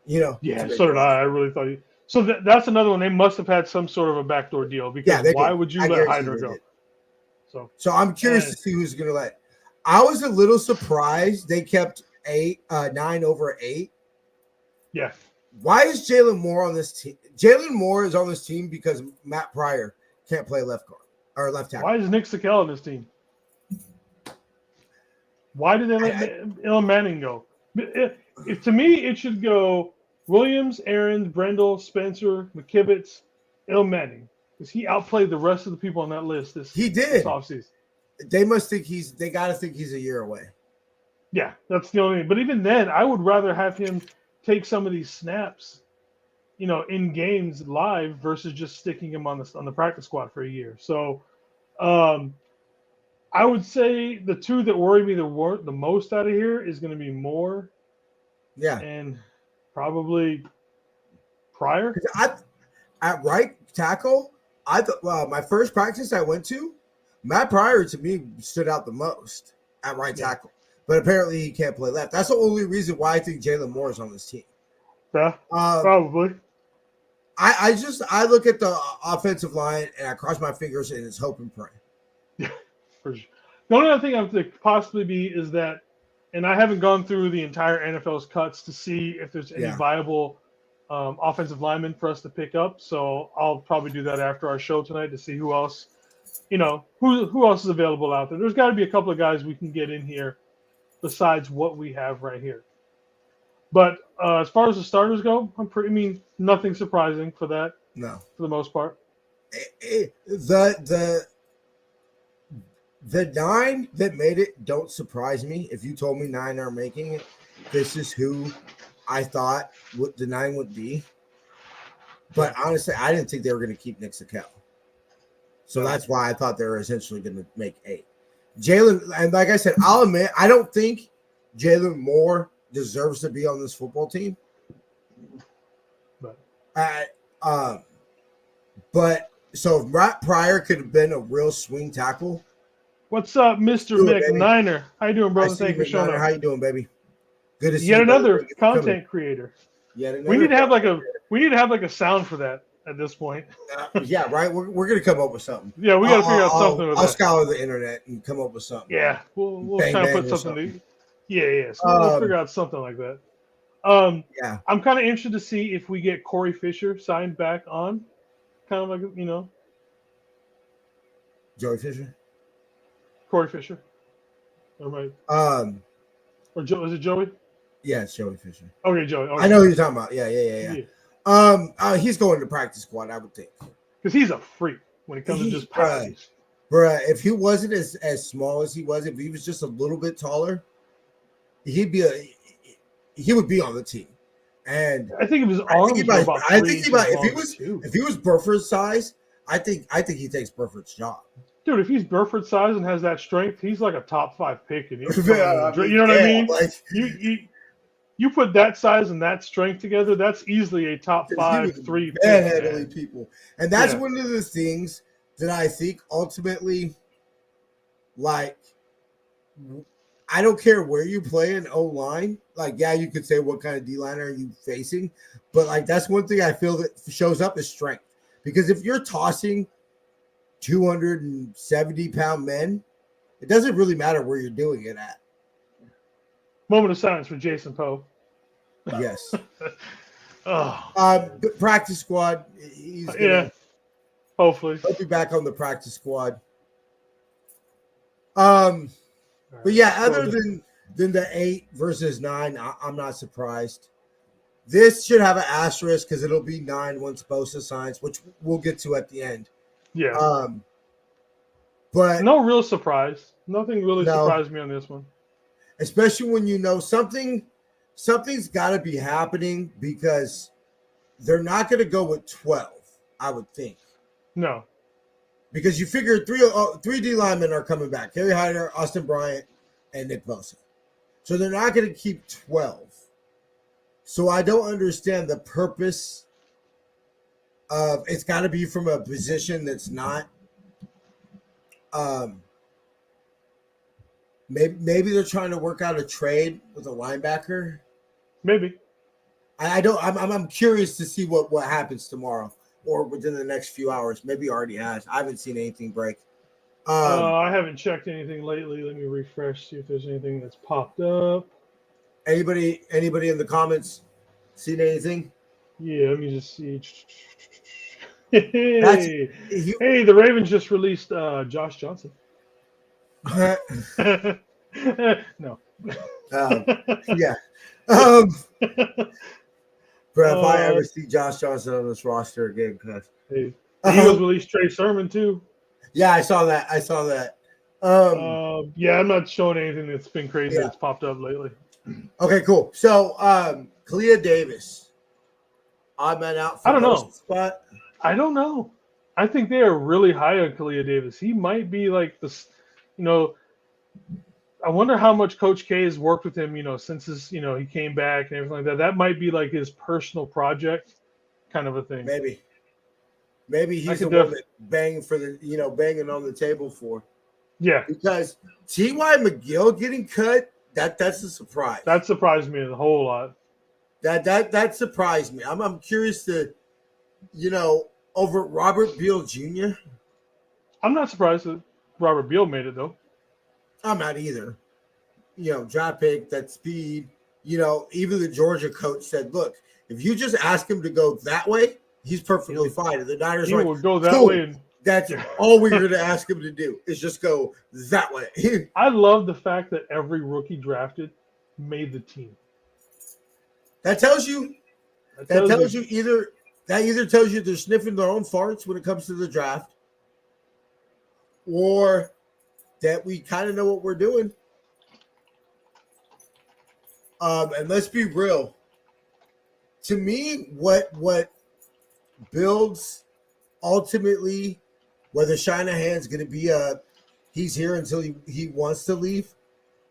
Speaker 3: Yeah, so did I. I really thought he. So that's another one. They must have had some sort of a backdoor deal because why would you let Hyder go? So
Speaker 1: I'm curious to see who's going to let. I was a little surprised they kept 9 over 8.
Speaker 3: Yeah.
Speaker 1: Why is Jalen Moore on this team? Jalen Moore is on this team because Matt Pryor can't play left guard or left tackle.
Speaker 3: Why is Nick Sakel on this team? Why did they let Ilm Manning go? To me, it should go Williams, Aaron, Brendel, Spencer, McKivitz, Ilm Manning. Because he outplayed the rest of the people on that list this offseason.
Speaker 1: They must think they got to think he's a year away.
Speaker 3: Yeah, that's the only thing. But even then, I would rather have him take some of these snaps, in games live versus just sticking him on the practice squad for a year. So, I would say the two that worry me the most out of here is going to be Moore, and probably Pryor.
Speaker 1: At right tackle, I thought my first practice I went to, Matt Pryor to me stood out the most at right tackle. But apparently he can't play left. That's the only reason why I think Jalen Moore is on this team.
Speaker 3: Yeah, probably.
Speaker 1: I look at the offensive line and I cross my fingers and it's hope and pray.
Speaker 3: Yeah, for sure. The only other thing I think possibly be is that, and I haven't gone through the entire NFL's cuts to see if there's any viable offensive linemen for us to pick up. So I'll probably do that after our show tonight to see who else, who else is available out there. There's got to be a couple of guys we can get in here besides what we have right here. But as far as the starters go, nothing surprising for that.
Speaker 1: No,
Speaker 3: for the most part.
Speaker 1: The 9 that made it don't surprise me. If you told me 9 are making it, this is who I thought the 9 would be. But honestly, I didn't think they were going to keep Nick Sakel. So that's why I thought they were essentially going to make 8. Jalen, and like I said, I'll admit, I don't think Jalen Moore deserves to be on this football team. But so if Matt Pryor could have been a real swing tackle.
Speaker 3: What's up, Mr. McNiner? How you doing, brother? Thank you for showing up.
Speaker 1: How you doing, baby? Good to see you.
Speaker 3: Yet another content creator. We need to have like a sound for that at this point.
Speaker 1: Yeah, right. We're gonna come up with something.
Speaker 3: Yeah, we got to figure out something.
Speaker 1: I'll scour the internet and come up with something.
Speaker 3: Yeah, we'll try to put something. Yeah. So we'll figure out something like that.
Speaker 1: Yeah,
Speaker 3: I'm kind of interested to see if we get Corey Fisher signed back on, kind of like
Speaker 1: Joey Fisher.
Speaker 3: Corey Fisher. Or was it Joey?
Speaker 1: Yeah, it's Joey Fisher.
Speaker 3: Okay, Joey. Okay.
Speaker 1: I know who you're talking about. Yeah. He's going to practice squad, I would think.
Speaker 3: Because he's a freak when it comes to just practice.
Speaker 1: Bruh, if he wasn't as small as he was, if he was just a little bit taller, he would be on the team. And
Speaker 3: I think if his arms
Speaker 1: if he was Burford's size, I think he takes Burford's job.
Speaker 3: Dude, if he's Burford's size and has that strength, he's like a top 5 pick. And you know what I mean? Like, you put that size and that strength together, that's easily a top 5, 3 pick.
Speaker 1: People. And that's one of the things that I think ultimately, like, I don't care where you play in O-line. Like, yeah, you could say what kind of D-line are you facing. But, like, that's one thing I feel that shows up is strength. Because if you're tossing 270-pound men, it doesn't really matter where you're doing it at.
Speaker 3: Moment of silence for Jason Poe.
Speaker 1: Yes.
Speaker 3: Oh,
Speaker 1: Practice squad.
Speaker 3: Hopefully.
Speaker 1: He'll be back on the practice squad. But yeah, other than the 8 versus 9, I'm not surprised. This should have an asterisk because it'll be 9 once Bosa signs, which we'll get to at the end.
Speaker 3: Yeah.
Speaker 1: But
Speaker 3: no real surprise. Nothing really
Speaker 1: No.
Speaker 3: surprised me on this one.
Speaker 1: especially when you know something's got to be happening because they're not going to go with 12, I would think.
Speaker 3: No.
Speaker 1: Because you figure three D linemen are coming back: Kerry Hyder, Austin Bryant, and Nick Bosa. So they're not going to keep 12. So I don't understand the purpose of it's got to be from a position that's not. Maybe they're trying to work out a trade with a linebacker.
Speaker 3: Maybe.
Speaker 1: I'm curious to see what happens tomorrow or within the next few hours. Maybe it already has. I haven't seen anything break.
Speaker 3: I haven't checked anything lately. Let me refresh, see if there's anything that's popped up.
Speaker 1: Anybody in the comments seen anything?
Speaker 3: Yeah, let me just see.
Speaker 1: Hey,
Speaker 3: Hey, the Ravens just released Josh Johnson. No.
Speaker 1: Yeah. Bro, if I ever see Josh Johnson on this roster again, cuz.
Speaker 3: Hey, the Eagles released Trey Sermon too.
Speaker 1: Yeah, I saw that.
Speaker 3: Yeah, I'm not showing anything that's been crazy that's popped up lately.
Speaker 1: Okay, cool. So, Kalia Davis, odd man out for
Speaker 3: I don't know.
Speaker 1: spot.
Speaker 3: I don't know. I think they are really high on Kalia Davis. He might be like this, I wonder how much Coach K has worked with him, since his, he came back and everything like that. That might be like his personal project kind of a thing.
Speaker 1: Maybe he's the one that banging for the, banging on the table for.
Speaker 3: Yeah.
Speaker 1: Because T.Y. McGill getting cut, that's a surprise.
Speaker 3: That surprised me a whole lot.
Speaker 1: That surprised me. I'm curious to, over Robert Beal Jr.
Speaker 3: I'm not surprised that Robert Beal made it though.
Speaker 1: I'm not either. Draft pick, that speed. Even the Georgia coach said, look, if you just ask him to go that way, he's perfectly fine. And the Niners
Speaker 3: he
Speaker 1: are
Speaker 3: will go that way. And
Speaker 1: that's all we're going to ask him to do is just go that way.
Speaker 3: I love the fact that every rookie drafted made the team.
Speaker 1: That tells you either tells you they're sniffing their own farts when it comes to the draft, or that we kind of know what we're doing. And let's be real. To me, what builds ultimately whether Shanahan's going to be he's here until he wants to leave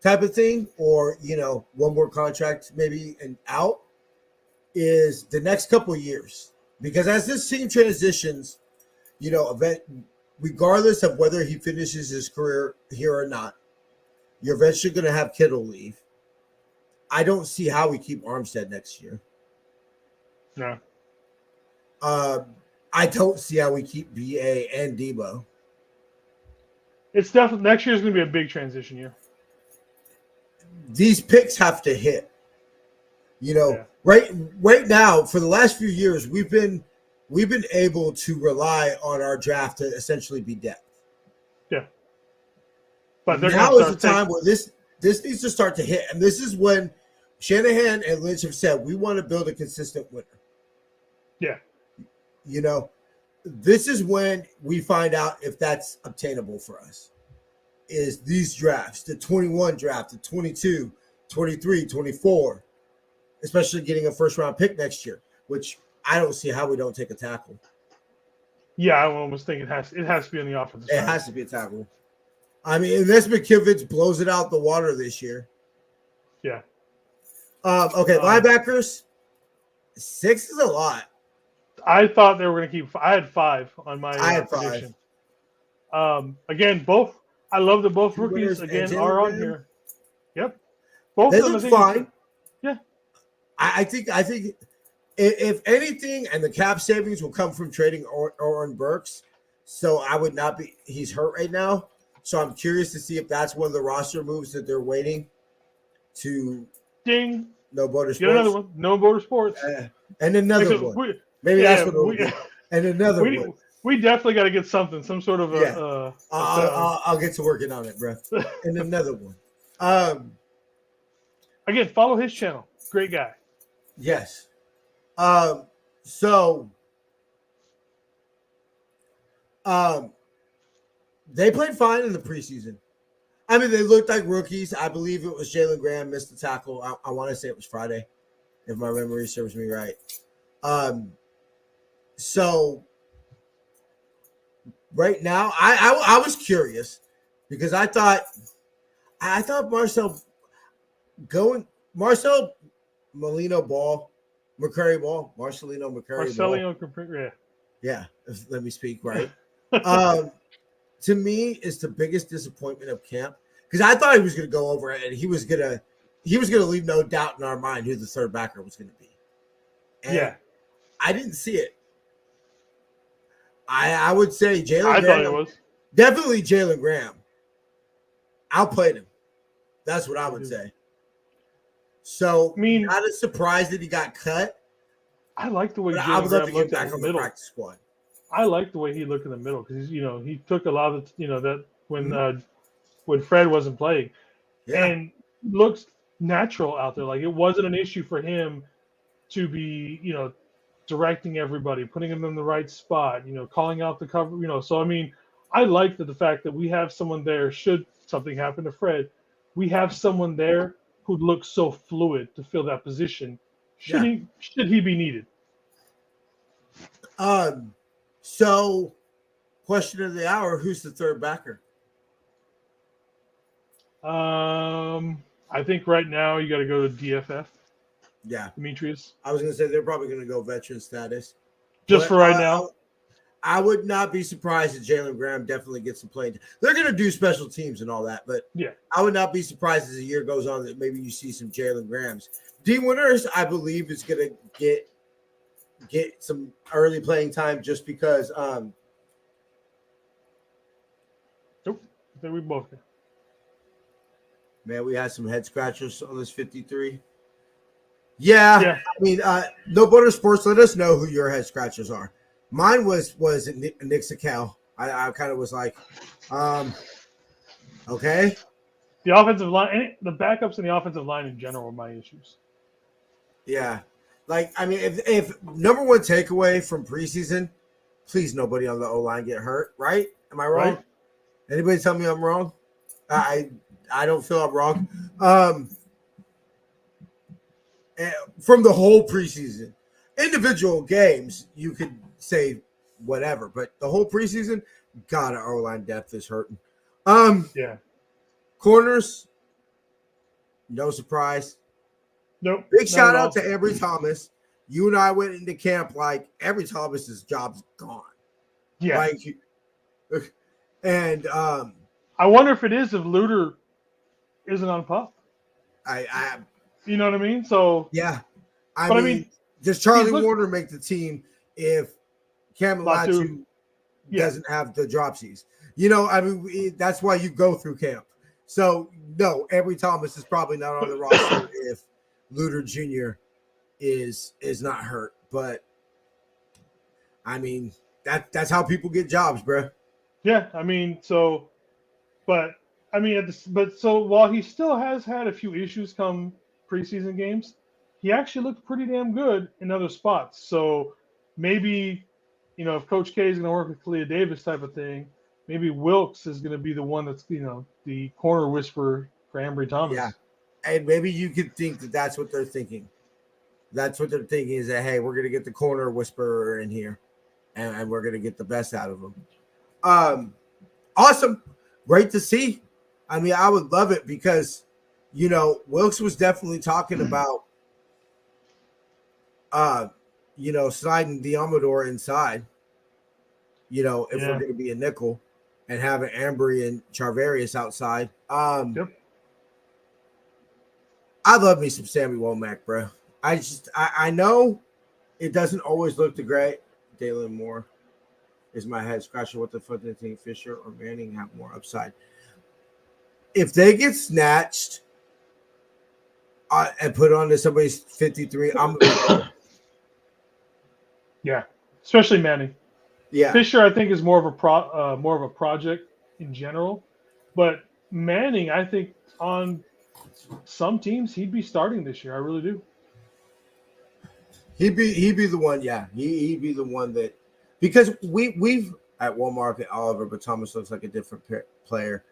Speaker 1: type of thing, or one more contract maybe and out, is the next couple of years. Because as this team transitions, regardless of whether he finishes his career here or not, you're eventually going to have Kittle leave. I don't see how we keep Armstead next year.
Speaker 3: No.
Speaker 1: I don't see how we keep BA and Debo.
Speaker 3: It's definitely next year is going to be a big transition year.
Speaker 1: These picks have to hit. Right now, for the last few years, we've been able to rely on our draft to essentially be depth.
Speaker 3: Yeah. But
Speaker 1: now is the time where this needs to start to hit. And this is when Shanahan and Lynch have said, we want to build a consistent winner.
Speaker 3: Yeah.
Speaker 1: This is when we find out if that's obtainable for us. Is these drafts, the 21 draft, the 22, 23, 24, especially getting a first-round pick next year, which I don't see how we don't take a tackle.
Speaker 3: Yeah, I almost think it has to be on the offensive side.
Speaker 1: It has to be a tackle. I mean, unless McKivitz blows it out the water this year.
Speaker 3: Yeah.
Speaker 1: Okay, linebackers, 6 is a lot.
Speaker 3: I thought they were going to keep. I had 5 on my prediction.
Speaker 1: 5.
Speaker 3: Again, both. I love that both rookies again are on here. Yep. Both
Speaker 1: they
Speaker 3: of them
Speaker 1: look fine.
Speaker 3: Yeah.
Speaker 1: I think if anything, and the cap savings will come from trading Oren Burks, So I would not be. He's hurt right now, so I'm curious to see if that's one of the roster moves that they're waiting to.
Speaker 3: Ding.
Speaker 1: No Border
Speaker 3: Get another
Speaker 1: Sports.
Speaker 3: one. No border sports.
Speaker 1: And another
Speaker 3: Because
Speaker 1: one. Maybe that's what it'll be. And another one.
Speaker 3: We definitely got to get something, some sort of
Speaker 1: I'll get to working on it, bro. And another one.
Speaker 3: Again, follow his channel. Great guy.
Speaker 1: Yes. So they played fine in the preseason. I mean, they looked like rookies. I believe it was Jalen Graham missed the tackle. I want to say it was Friday, if my memory serves me right. So right now, I was curious because I thought Marcel Molino Ball, Marcelino McCurry. Yeah, let me speak right. To me, is the biggest disappointment of camp because I thought he was going to go over and he was going to leave no doubt in our mind who the third backer was going to be. And
Speaker 3: yeah,
Speaker 1: I didn't see it. I would say Jalen.
Speaker 3: I thought it was
Speaker 1: definitely Jalen Graham. Outplayed him. That's what I would say. So,
Speaker 3: I mean,
Speaker 1: not as surprised that he got cut.
Speaker 3: I like the way
Speaker 1: I would
Speaker 3: Jalen
Speaker 1: love to
Speaker 3: Graham
Speaker 1: get
Speaker 3: looked
Speaker 1: back
Speaker 3: in the
Speaker 1: on the
Speaker 3: middle.
Speaker 1: practice squad.
Speaker 3: I like the way he looked in the middle because he took a lot of that when Fred wasn't playing, and looks natural out there. Like it wasn't an issue for him to be directing everybody, putting them in the right spot, calling out the cover, So I mean, I like the fact that we have someone there. Should something happen to Fred, we have someone there who looks so fluid to fill that position. Should he be needed?
Speaker 1: So, question of the hour: who's the third backer?
Speaker 3: I think right now you got to go to DFF.
Speaker 1: Yeah,
Speaker 3: Demetrius.
Speaker 1: I was going to say they're probably going to go veteran status.
Speaker 3: Just for right now.
Speaker 1: I would not be surprised if Jalen Graham definitely gets some play. They're going to do special teams and all that, but
Speaker 3: yeah,
Speaker 1: I would not be surprised as the year goes on that maybe you see some Jalen Grahams. D. Winters, I believe, is going to get some early playing time just because.
Speaker 3: Nope, I think we both did.
Speaker 1: Man, we had some head scratchers on this 53. Yeah. I mean, No Butter Sports, let us know who your head scratchers are. Mine was Nick Sakel. I kind of was like, okay.
Speaker 3: The offensive line, the backups in the offensive line in general are my issues.
Speaker 1: Yeah. Like, I mean, if number one takeaway from preseason, please nobody on the O-line get hurt, right? Am I wrong?
Speaker 3: Right.
Speaker 1: Anybody tell me I'm wrong? I don't feel I'm wrong. From the whole preseason, individual games, you could say whatever, but the whole preseason, God, our O-line depth is hurting.
Speaker 3: Yeah.
Speaker 1: Corners, no surprise.
Speaker 3: Nope.
Speaker 1: Big shout out to Ambry Thomas. You and I went into camp like Ambry Thomas's job's gone.
Speaker 3: Yeah.
Speaker 1: Like, and
Speaker 3: I wonder if it is if Luter isn't on pup.
Speaker 1: I
Speaker 3: you know what I mean? So
Speaker 1: yeah.
Speaker 3: I mean,
Speaker 1: does Charlie Warner make the team if Cam Latu doesn't have the dropsies? I mean, that's why you go through camp. So no, Ambry Thomas is probably not on the roster if Luter Jr. is not hurt. But I mean, that's how people get jobs, bro.
Speaker 3: Yeah, I mean, so while he still has had a few issues come preseason games, he actually looked pretty damn good in other spots. So maybe, if Coach K is going to work with Kalia Davis type of thing, maybe Wilkes is going to be the one that's, the corner whisperer for Ambry Thomas.
Speaker 1: Yeah. And maybe you could think that that's what they're thinking. That's what they're thinking is that, hey, we're going to get the corner whisperer in here and we're going to get the best out of him. Awesome. Great to see. I mean, I would love it because, Wilkes was definitely talking about, sliding the Amador inside, if we're going to be a nickel and having Ambry and Charvarius outside.
Speaker 3: Yep.
Speaker 1: I love me some Sammy Womack, bro. I know it doesn't always look the great. Dalen Moore. is my head scratcher. What the fuck do they think Fisher or Manning have more upside? If they get snatched and put onto somebody's 53, I'm
Speaker 3: Yeah, especially Manning.
Speaker 1: yeah.
Speaker 3: Fisher, I think, is more of a project in general, but Manning, I think, on some teams he'd be starting this year. I really do.
Speaker 1: He'd be the one, yeah. He'd be the one that, because we've at Walmart at Oliver, but Thomas looks like a different player.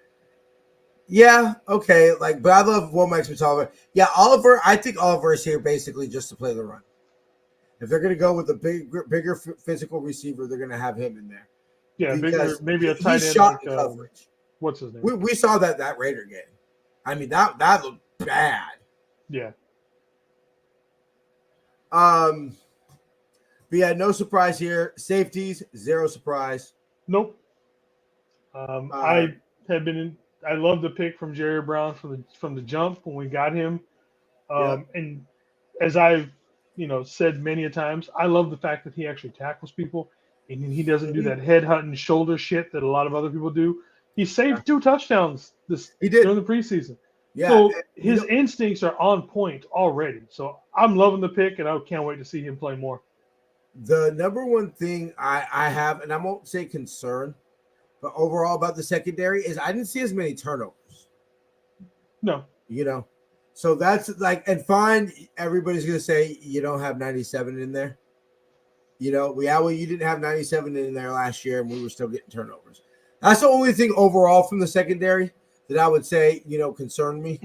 Speaker 1: Yeah, okay. Like, but I love Womack with Oliver. Yeah, Oliver. I think Oliver is here basically just to play the run. If they're going to go with a bigger physical receiver, they're going to have him in there.
Speaker 3: Yeah,
Speaker 1: because
Speaker 3: bigger, maybe a tight end.
Speaker 1: He's shot in coverage.
Speaker 3: What's his name?
Speaker 1: We saw that Raider game. I mean, that looked bad.
Speaker 3: Yeah.
Speaker 1: But yeah, no surprise here. Safeties, zero surprise.
Speaker 3: Nope. I love the pick from Jerry Brown from the jump when we got him. And as I've said many a times, I love the fact that he actually tackles people and he doesn't do that head hunting shoulder shit that a lot of other people do. He saved 2 touchdowns during the preseason. Yeah. So his instincts are on point already. So I'm loving the pick and I can't wait to see him play more.
Speaker 1: The number one thing I have, and I won't say concern, but overall about the secondary is I didn't see as many turnovers.
Speaker 3: No.
Speaker 1: So that's like, and fine, everybody's going to say you don't have 97 in there. You didn't have 97 in there last year and we were still getting turnovers. That's the only thing overall from the secondary that I would say, concerned me.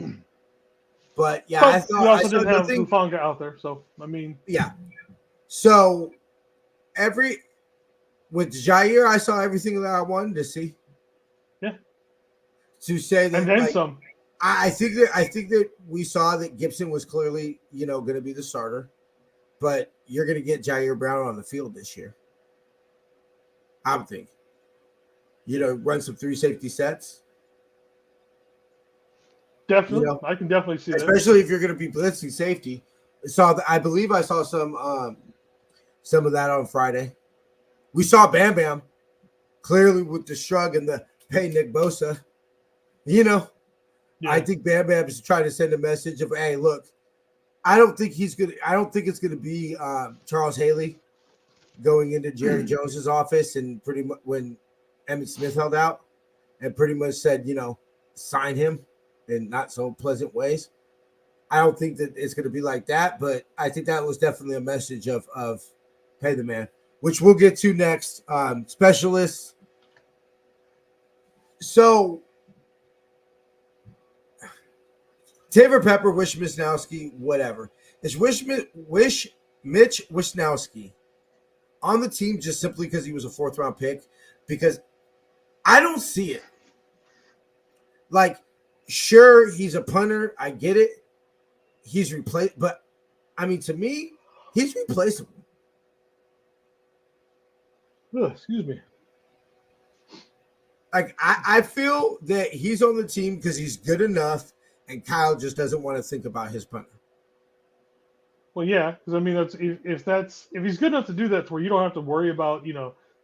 Speaker 1: But yeah,
Speaker 3: I thought we also didn't have Hufanga out there. So, I mean.
Speaker 1: Yeah. So with Jair, I saw everything that I wanted to see.
Speaker 3: Yeah.
Speaker 1: To say that,
Speaker 3: and then some.
Speaker 1: I think that we saw that Gibson was clearly, going to be the starter, but you're going to get Jair Brown on the field this year. I would think. Run some 3 safety sets.
Speaker 3: Definitely, I can definitely see that.
Speaker 1: Especially if you're going to be blitzing safety. I believe I saw some of that on Friday. We saw Bam Bam clearly with the shrug and the hey Nick Bosa. Yeah. I think Bam Bam is trying to send a message of, hey, look, I don't think it's gonna be Charles Haley going into Jerry Jones's office and pretty much when Emmitt Smith held out and pretty much said, sign him in not so pleasant ways. I don't think that it's going to be like that, but I think that was definitely a message of pay the man, which we'll get to next. Specialists. So Taylor Pepper, Wish Wisnowski, whatever. Is Mitch Wisnowski on the team just simply because he was a 4th round pick? Because I don't see it. Like, sure, he's a punter. I get it. He's replaced, but I mean, to me, he's replaceable.
Speaker 3: Excuse me.
Speaker 1: Like, I feel that he's on the team because he's good enough, and Kyle just doesn't want to think about his punter.
Speaker 3: Well, yeah, because I mean, if he's good enough to do that, to where you don't have to worry about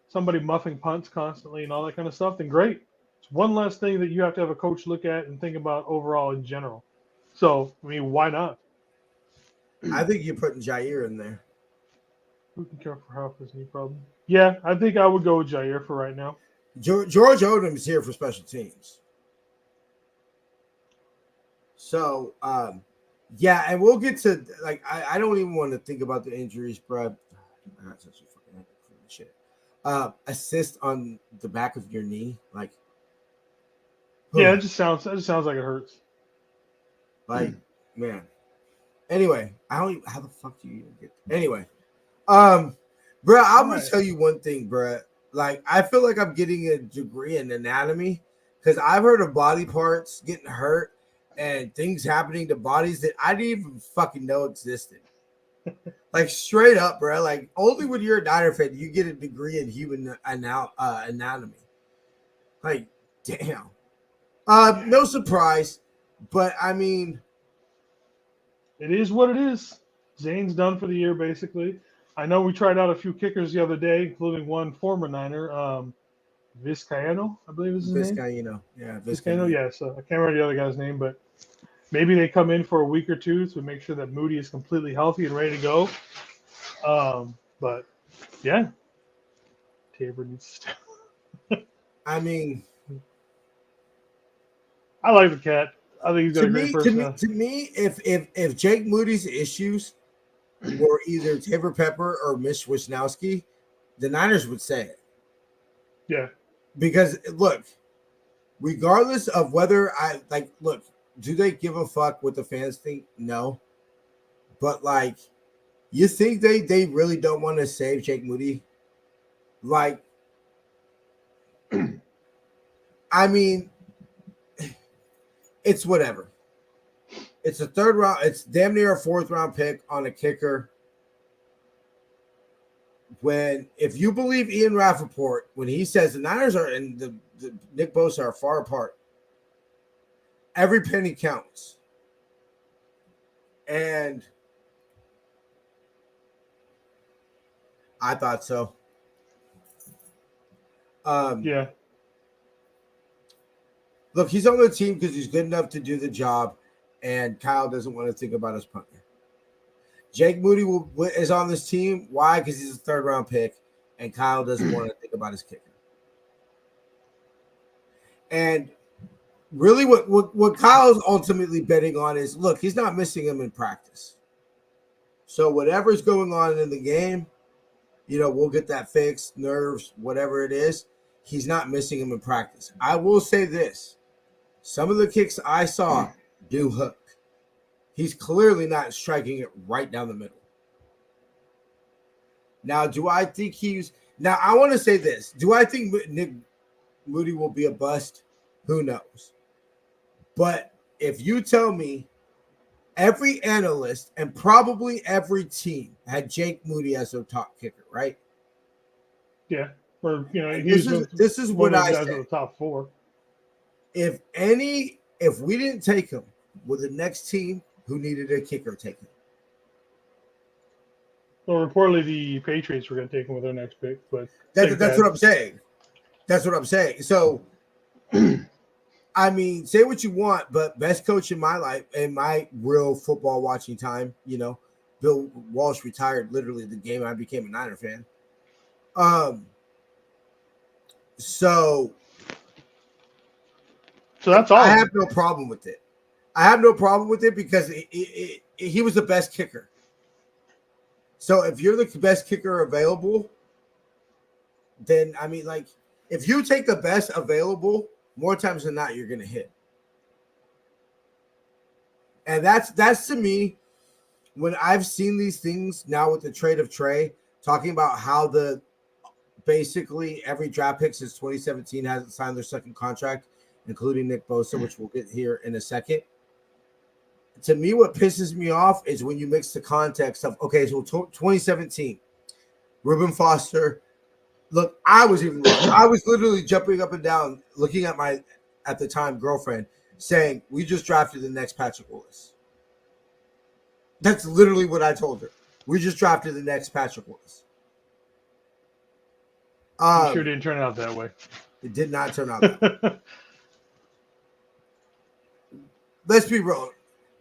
Speaker 3: somebody muffing punts constantly and all that kind of stuff, then great. It's one less thing that you have to have a coach look at and think about overall in general. So, I mean, why not?
Speaker 1: I think you're putting Jair in there.
Speaker 3: Who can care for half his knee problem? Yeah, I think I would go with Jair for right now.
Speaker 1: George Odom is here for special teams. So, yeah, and we'll get to, like, I don't even want to think about the injuries, bro. That's such a fucking shit. Assist on the back of your knee, like.
Speaker 3: Yeah, it just sounds like it hurts.
Speaker 1: Like, man. Anyway, I don't even, how the fuck do you even get there? Anyway, bro, I'm gonna tell you one thing, bro. Like, I feel like I'm getting a degree in anatomy because I've heard of body parts getting hurt and things happening to bodies that I didn't even fucking know existed. Like, straight up, bro. Like, only when you're a Niner fan you get a degree in human anatomy. Like, damn. No surprise, but I mean,
Speaker 3: it is what it is. Zane's done for the year, basically. I know we tried out a few kickers the other day, including one former Niner, Vizcaino, I believe is his name.
Speaker 1: Vizcaino. Yeah,
Speaker 3: Vizcaino, yeah. So I can't remember the other guy's name, but maybe they come in for a week or two to make sure that Moody is completely healthy and ready to go. But yeah, Tabor needs to.
Speaker 1: I mean,
Speaker 3: I like the cat. I think he's got a great personality.
Speaker 1: To me, if Jake Moody's issues were either Tabor Pepper or Mitch Wisnowski, the Niners would say it.
Speaker 3: Yeah.
Speaker 1: Because look, regardless of whether do they give a fuck what the fans think? No. But like, you think they really don't want to save Jake Moody? Like, I mean, it's whatever. It's a third round. It's damn near a fourth round pick on a kicker. If you believe Ian Rappaport, when he says the Niners are and the Nick Bosa are far apart, every penny counts. And I thought so.
Speaker 3: Yeah.
Speaker 1: Look, he's on the team because he's good enough to do the job, and Kyle doesn't want to think about his punter. Jake Moody is on this team. Why? Because he's a third-round pick, and Kyle doesn't want to think about his kicker. And really what Kyle's ultimately betting on is, look, he's not missing him in practice. So whatever's going on in the game, we'll get that fixed, nerves, whatever it is. He's not missing him in practice. I will say this. Some of the kicks I saw do hook. He's clearly not striking it right down the middle. Now, do I think now I want to say this. Do I think Nick Moody will be a bust? Who knows? But if you tell me every analyst and probably every team had Jake Moody as their top kicker, right?
Speaker 3: Yeah. Or,
Speaker 1: this is what I say.
Speaker 3: The top four.
Speaker 1: If we didn't take him, would the next team who needed a kicker take him?
Speaker 3: Well, reportedly the Patriots were going to take him with their next pick, but
Speaker 1: that's what I'm saying. That's what I'm saying. So, I mean, say what you want, but best coach in my life, in my real football watching time, Bill Walsh retired literally the game I became a Niner fan. So
Speaker 3: that's all.
Speaker 1: I have no problem with it. I have no problem with it because he was the best kicker. So if you're the best kicker available, then I mean, like, if you take the best available, more times than not, you're going to hit. And that's to me, when I've seen these things now with the trade of Trey, talking about how basically every draft pick since 2017 hasn't signed their second contract, including Nick Bosa, which we'll get here in a second. To me, what pisses me off is when you mix the context of, okay, so 2017, Reuben Foster. Look, I was literally jumping up and down, looking at my, at the time, girlfriend, saying, we just drafted the next Patrick Willis. That's literally what I told her. We just drafted the next Patrick Willis.
Speaker 3: Sure didn't turn out that way.
Speaker 1: It did not turn out that way. Let's be real.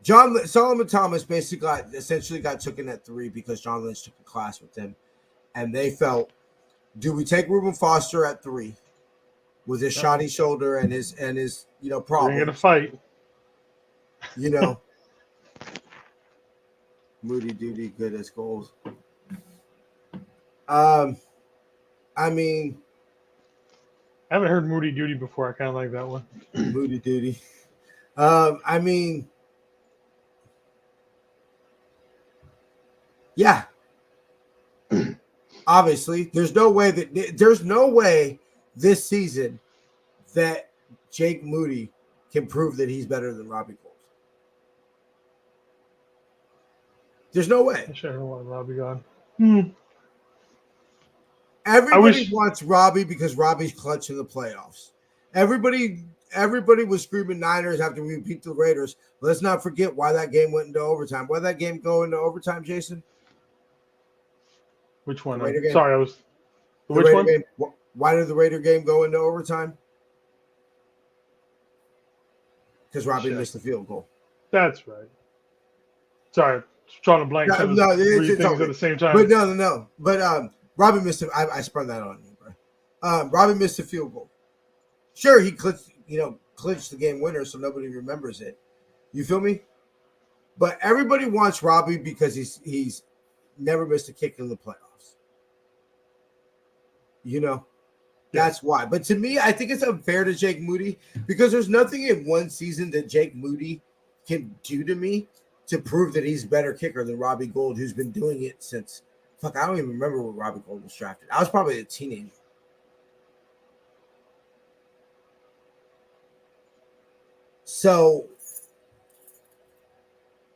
Speaker 1: Solomon Thomas essentially got taken at 3 because John Lynch took a class with him, and they felt, do we take Reuben Foster at 3 with his shoddy shoulder and his problem?
Speaker 3: We're gonna fight.
Speaker 1: Moody Duty good as goals. I mean,
Speaker 3: I haven't heard Moody Duty before. I kind of like that one.
Speaker 1: Moody Duty. I mean, yeah. Obviously, there's no way this season that Jake Moody can prove that he's better than Robbie Gould. There's no way.
Speaker 3: I sure don't want Robbie gone.
Speaker 1: Everybody wants Robbie because Robbie's clutch in the playoffs. Everybody was screaming Niners after we beat the Raiders. Let's not forget why that game went into overtime. Why did that game go into overtime, Jason?
Speaker 3: Which one?
Speaker 1: The Raider game.
Speaker 3: Sorry, I was.
Speaker 1: The
Speaker 3: Which
Speaker 1: Raider
Speaker 3: one?
Speaker 1: game. Why did the Raider game go into overtime? Because Robbie
Speaker 3: Shit.
Speaker 1: missed the field goal.
Speaker 3: That's right. Sorry, trying to blank some
Speaker 1: No,
Speaker 3: three
Speaker 1: it's
Speaker 3: things
Speaker 1: okay.
Speaker 3: at the same time.
Speaker 1: But no. But Robbie missed it. I spun that on you, bro. Robbie missed the field goal. Sure, he clinched the game winner, so nobody remembers it. You feel me? But everybody wants Robbie because he's never missed a kick in the playoffs. That's why. But to me, I think it's unfair to Jake Moody because there's nothing in one season that Jake Moody can do to me to prove that he's a better kicker than Robbie Gould, who's been doing it since I don't even remember when Robbie Gould was drafted. I was probably a teenager. So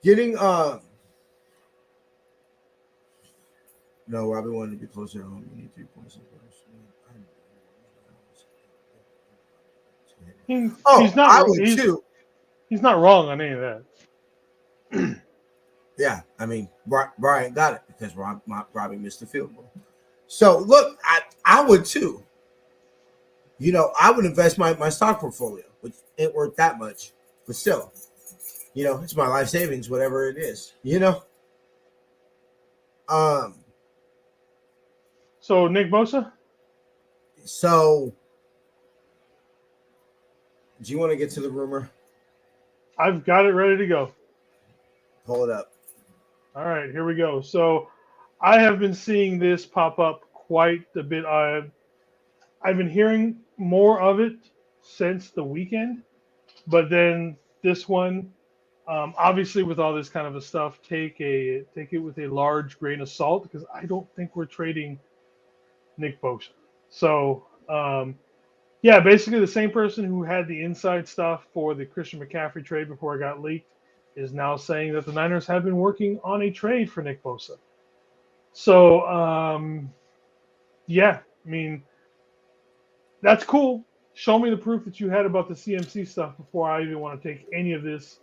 Speaker 1: getting no, Robbie wanted to be closer to home. We need 3 points.
Speaker 3: He's not.
Speaker 1: I would too.
Speaker 3: He's not wrong on any of that.
Speaker 1: Yeah, I mean, Brian got it because Robbie missed the field goal. So look, I would too. I would invest my stock portfolio, which ain't worth that much, but still, it's my life savings, whatever it is.
Speaker 3: So Nick Bosa.
Speaker 1: So, do you want to get to the rumor?
Speaker 3: I've got it ready to go.
Speaker 1: Pull it up.
Speaker 3: All right, here we go. So I have been seeing this pop up quite a bit. I've been hearing more of it since the weekend, but then this one, obviously with all this kind of a stuff, take it with a large grain of salt because I don't think we're trading Nick Bosa. So yeah, basically the same person who had the inside stuff for the Christian McCaffrey trade before it got leaked is now saying that the Niners have been working on a trade for Nick Bosa. So, yeah, I mean, that's cool. Show me the proof that you had about the CMC stuff before I even want to take any of this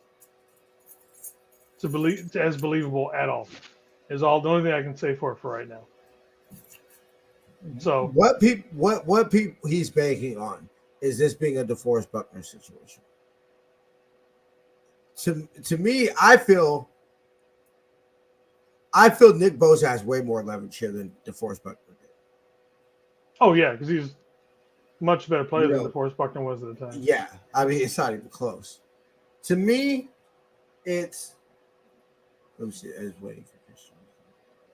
Speaker 3: as believable at all. Is the only thing I can say for right now. So
Speaker 1: what people he's banking on is this being a DeForest Buckner situation. To me, I feel Nick Bosa has way more leverage here than DeForest Buckner did.
Speaker 3: Oh yeah, because he's a much better player than DeForest Buckner was at the time.
Speaker 1: Yeah, I mean it's not even close. To me, it's let me see. I was waiting for Christian.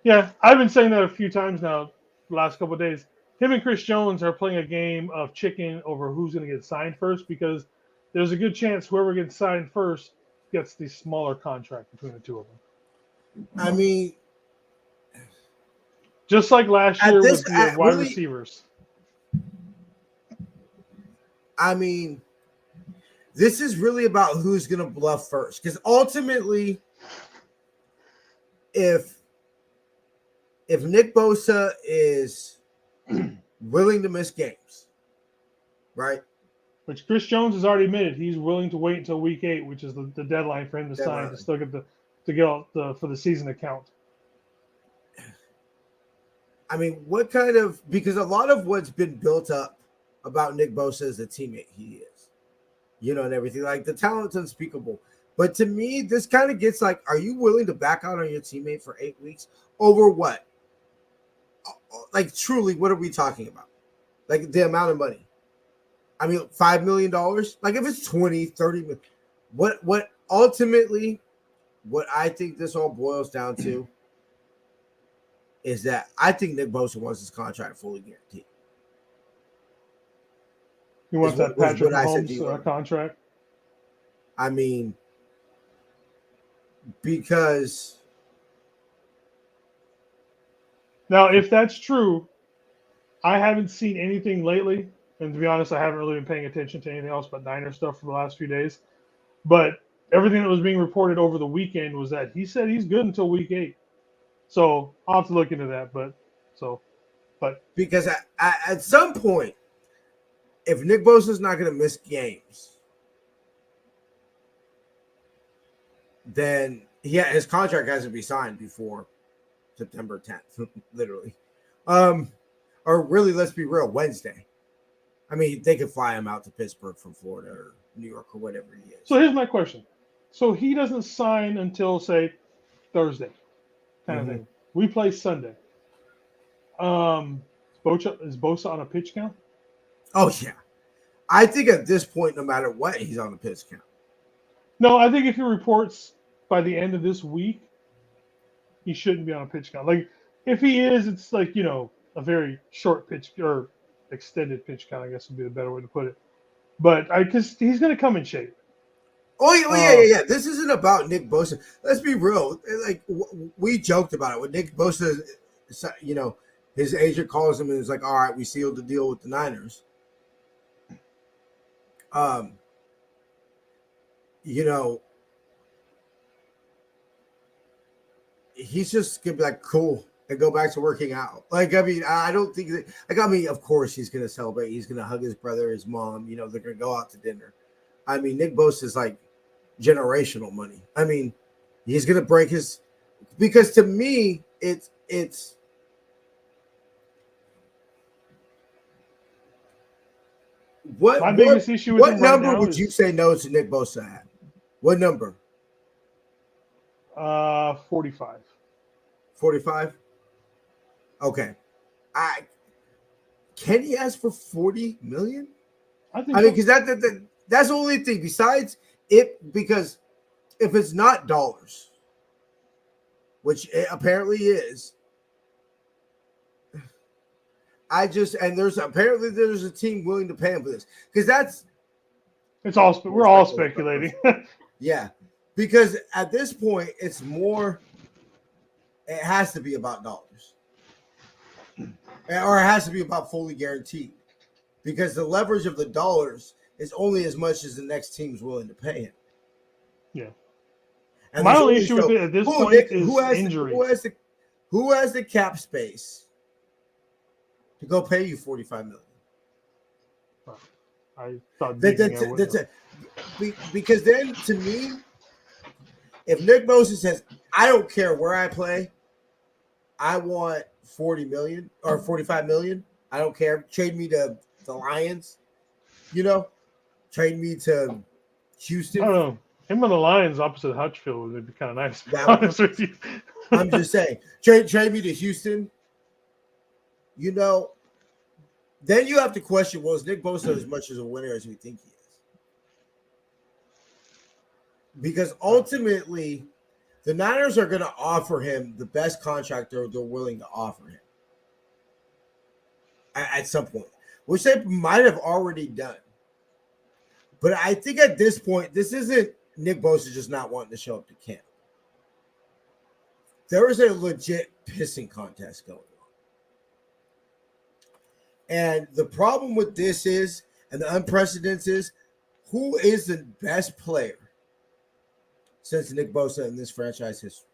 Speaker 3: Yeah, I've been saying that a few times now. The last couple of days, him and Chris Jones are playing a game of chicken over who's going to get signed first because there's a good chance whoever gets signed first gets the smaller contract between the two of them.
Speaker 1: I mean,
Speaker 3: just like last year with the wide receivers.
Speaker 1: I mean, this is really about who's going to bluff first because ultimately, if Nick Bosa is willing to miss games, right?
Speaker 3: Which Chris Jones has already admitted he's willing to wait until week 8, which is the deadline for him to sign to still get for the season to count.
Speaker 1: I mean, because a lot of what's been built up about Nick Bosa is the teammate he is, and everything. Like the talent's unspeakable. But to me, this kind of gets like, are you willing to back out on your teammate for 8 weeks over what? Like truly, what are we talking about? Like the amount of money. I mean, $5 million. Like if it's 20, 30 million, what ultimately, what I think this all boils down to is that I think Nick Bosa wants his contract fully guaranteed.
Speaker 3: He wants that Patrick Mahomes contract.
Speaker 1: I mean, because.
Speaker 3: Now, if that's true, I haven't seen anything lately. And to be honest, I haven't really been paying attention to anything else but Niner stuff for the last few days. But everything that was being reported over the weekend was that he said he's good until week 8. So I'll have to look into that. But
Speaker 1: because at some point, if Nick Bosa is not going to miss games, then his contract has to be signed before September 10th, literally. Or really, let's be real, Wednesday. I mean, they could fly him out to Pittsburgh from Florida or New York or whatever he is.
Speaker 3: So here's my question. So he doesn't sign until, say, Thursday kind of thing. We play Sunday. Is Bosa on a pitch count?
Speaker 1: Oh, yeah. I think at this point, no matter what, he's on the pitch count.
Speaker 3: No, I think if he reports by the end of this week, he shouldn't be on a pitch count. Like, if he is, it's like, a very short pitch or extended pitch count, I guess would be the better way to put it. But because he's going to come in shape.
Speaker 1: Oh, yeah. This isn't about Nick Bosa. Let's be real. Like, we joked about it. When Nick Bosa, his agent calls him and is like, all right, we sealed the deal with the Niners. He's just going to be like, cool, and go back to working out. Like, I mean, I don't think that, like, I mean, of course he's going to celebrate. He's going to hug his brother, his mom. They're going to go out to dinner. I mean, Nick Bosa is like generational money. I mean, he's going to break his, because to me, it's
Speaker 3: my biggest issue with
Speaker 1: what
Speaker 3: him right
Speaker 1: number
Speaker 3: now
Speaker 1: would
Speaker 3: is,
Speaker 1: you say no to Nick Bosa at? What number?
Speaker 3: 45.
Speaker 1: 45? Okay. Can he ask for 40 million?
Speaker 3: I think
Speaker 1: I mean, because that's the only thing besides it, because if it's not dollars, which it apparently is, there's a team willing to pay him for this, because
Speaker 3: we're all speculating.
Speaker 1: Yeah, because at this point it's more, it has to be about dollars, or it has to be about fully guaranteed, because the leverage of the dollars is only as much as the next team's willing to pay him.
Speaker 3: Yeah.
Speaker 1: And
Speaker 3: my only issue with it at this point is injury.
Speaker 1: Who has the cap space to go pay you $45 million?
Speaker 3: I thought
Speaker 1: because then, to me, if Nick Bosa says, I don't care where I play, I want 40 million or 45 million. I don't care. Trade me to the Lions, trade me to Houston.
Speaker 3: I don't know. Him on the Lions opposite Hutchfield would be kind of nice, to be honest with you.
Speaker 1: I'm just saying. Trade me to Houston. Then you have to question, well, is Nick Bosa as much as a winner as we think he is? Because ultimately, the Niners are going to offer him the best contract they're willing to offer him at some point, which they might have already done. But I think at this point, this isn't Nick Bosa just not wanting to show up to camp. There is a legit pissing contest going on. And the problem with this is, and the unprecedented is, who is the best player since Nick Bosa in this franchise history?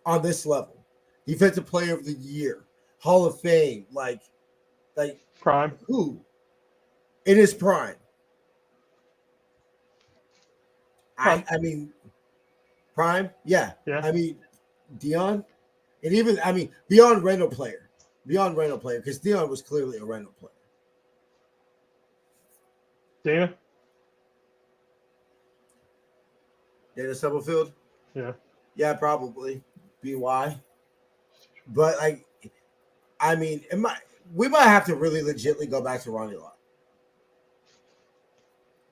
Speaker 1: On this level. Defensive Player of the Year. Hall of Fame. Like
Speaker 3: prime.
Speaker 1: Who? In his prime. I mean, prime? Yeah. I mean, Deion. And even, beyond rental player. Because Deion was clearly a rental player. Dana Stubblefield?
Speaker 3: Yeah.
Speaker 1: Yeah, probably. BY. But, we might have to really legitly go back to Ronnie Lott.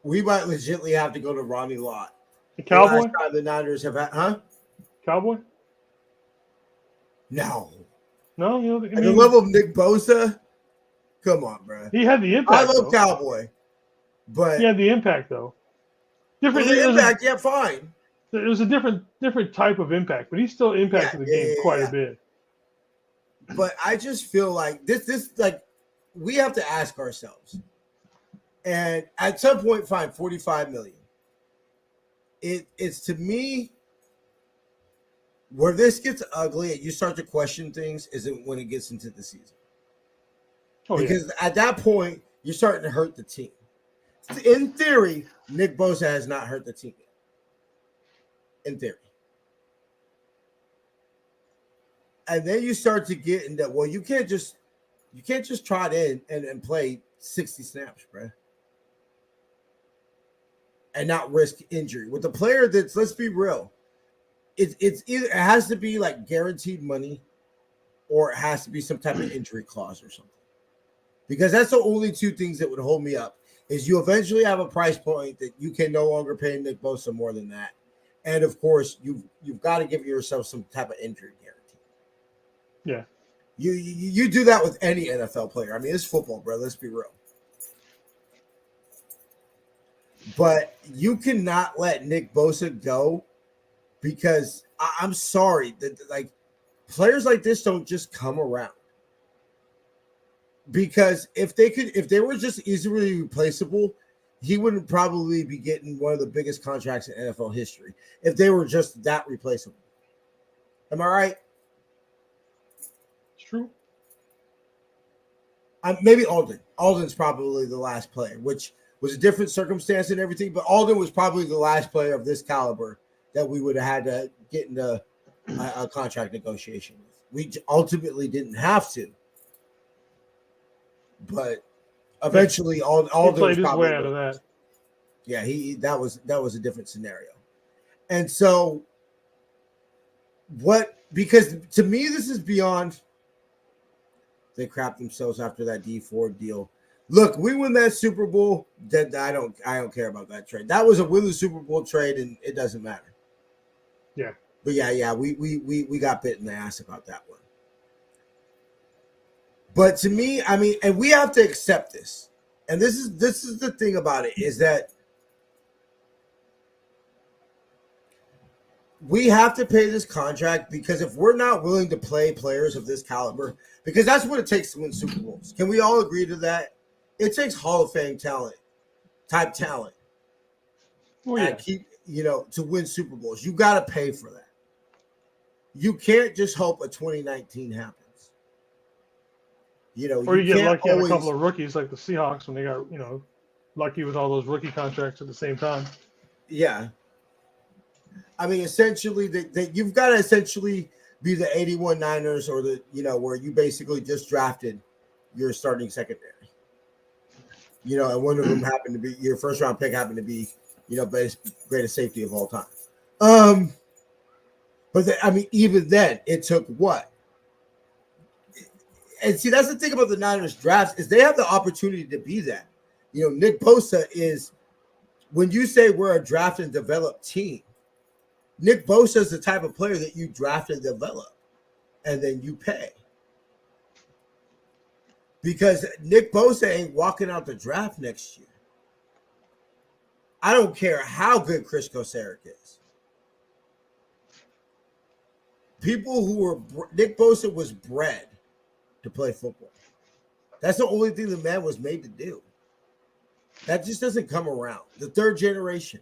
Speaker 1: We might legitly have to go to Ronnie Lott.
Speaker 3: The Cowboy?
Speaker 1: The last time the Niners have had, huh?
Speaker 3: Cowboy?
Speaker 1: No.
Speaker 3: No,
Speaker 1: At the level of Nick Bosa, come on, bro.
Speaker 3: He had the impact.
Speaker 1: I love Cowboy, but
Speaker 3: he had the impact though.
Speaker 1: Different impact, yeah, fine.
Speaker 3: It was a different type of impact, but he still impacted the game quite a bit.
Speaker 1: But I just feel like this we have to ask ourselves, and at some point, fine, 45 million. It's to me. Where this gets ugly and you start to question things isn't when it gets into the season. Because at that point, you're starting to hurt the team. In theory, Nick Bosa has not hurt the team yet. In theory. And then you start to get into, well, you can't just trot in and play 60 snaps, bro, and not risk injury with a player that's, let's be real, it's either it has to be like guaranteed money, or it has to be some type of injury clause or something. Because that's the only two things that would hold me up. Is you eventually have a price point that you can no longer pay Nick Bosa more than that, and of course you've got to give yourself some type of injury guarantee.
Speaker 3: Yeah.
Speaker 1: You do that with any NFL player. I mean, it's football, bro. Let's be real. But you cannot let Nick Bosa go, because I'm sorry that like players like this don't just come around. Because if they were just easily replaceable, he wouldn't probably be getting one of the biggest contracts in NFL history if they were just that replaceable. Am I right?
Speaker 3: It's true.
Speaker 1: Maybe Alden. Alden's probably the last player, which was a different circumstance and everything, but Alden was probably the last player of this caliber that we would have had to get into a contract negotiation with. We ultimately didn't have to, but eventually Alden
Speaker 3: played
Speaker 1: was
Speaker 3: his way out of that.
Speaker 1: Yeah, that was a different scenario. And so because to me this is beyond they crapped themselves after that D Ford deal. Look, we win that Super Bowl. That I don't care about that trade. That was a win the Super Bowl trade, and it doesn't matter.
Speaker 3: Yeah.
Speaker 1: But yeah, we got bit in the ass about that one. But to me, I mean, and we have to accept this. And this is the thing about it, is that we have to pay this contract, because if we're not willing to play players of this caliber, because that's what it takes to win Super Bowls. Can we all agree to that? It takes Hall of Fame talent.
Speaker 3: Oh, yeah.
Speaker 1: To win Super Bowls. You got to pay for that. You can't just hope a 2019 happens.
Speaker 3: Or you get lucky on a couple of rookies like the Seahawks when they got, lucky with all those rookie contracts at the same time.
Speaker 1: Yeah. I mean, essentially, that you've got to essentially be the 81 Niners, or the, where you basically just drafted your starting secondary. And one of them happened to be your first round pick, happened to be, greatest safety of all time. But even then, it took what? And see, that's the thing about the Niners drafts, is they have the opportunity to be that. Nick Bosa is, when you say we're a draft and develop team, Nick Bosa is the type of player that you draft and develop, and then you pay. Because Nick Bosa ain't walking out the draft next year. I don't care how good Chris Kosaric is. Nick Bosa was bred to play football. That's the only thing the man was made to do. That just doesn't come around. The third generation,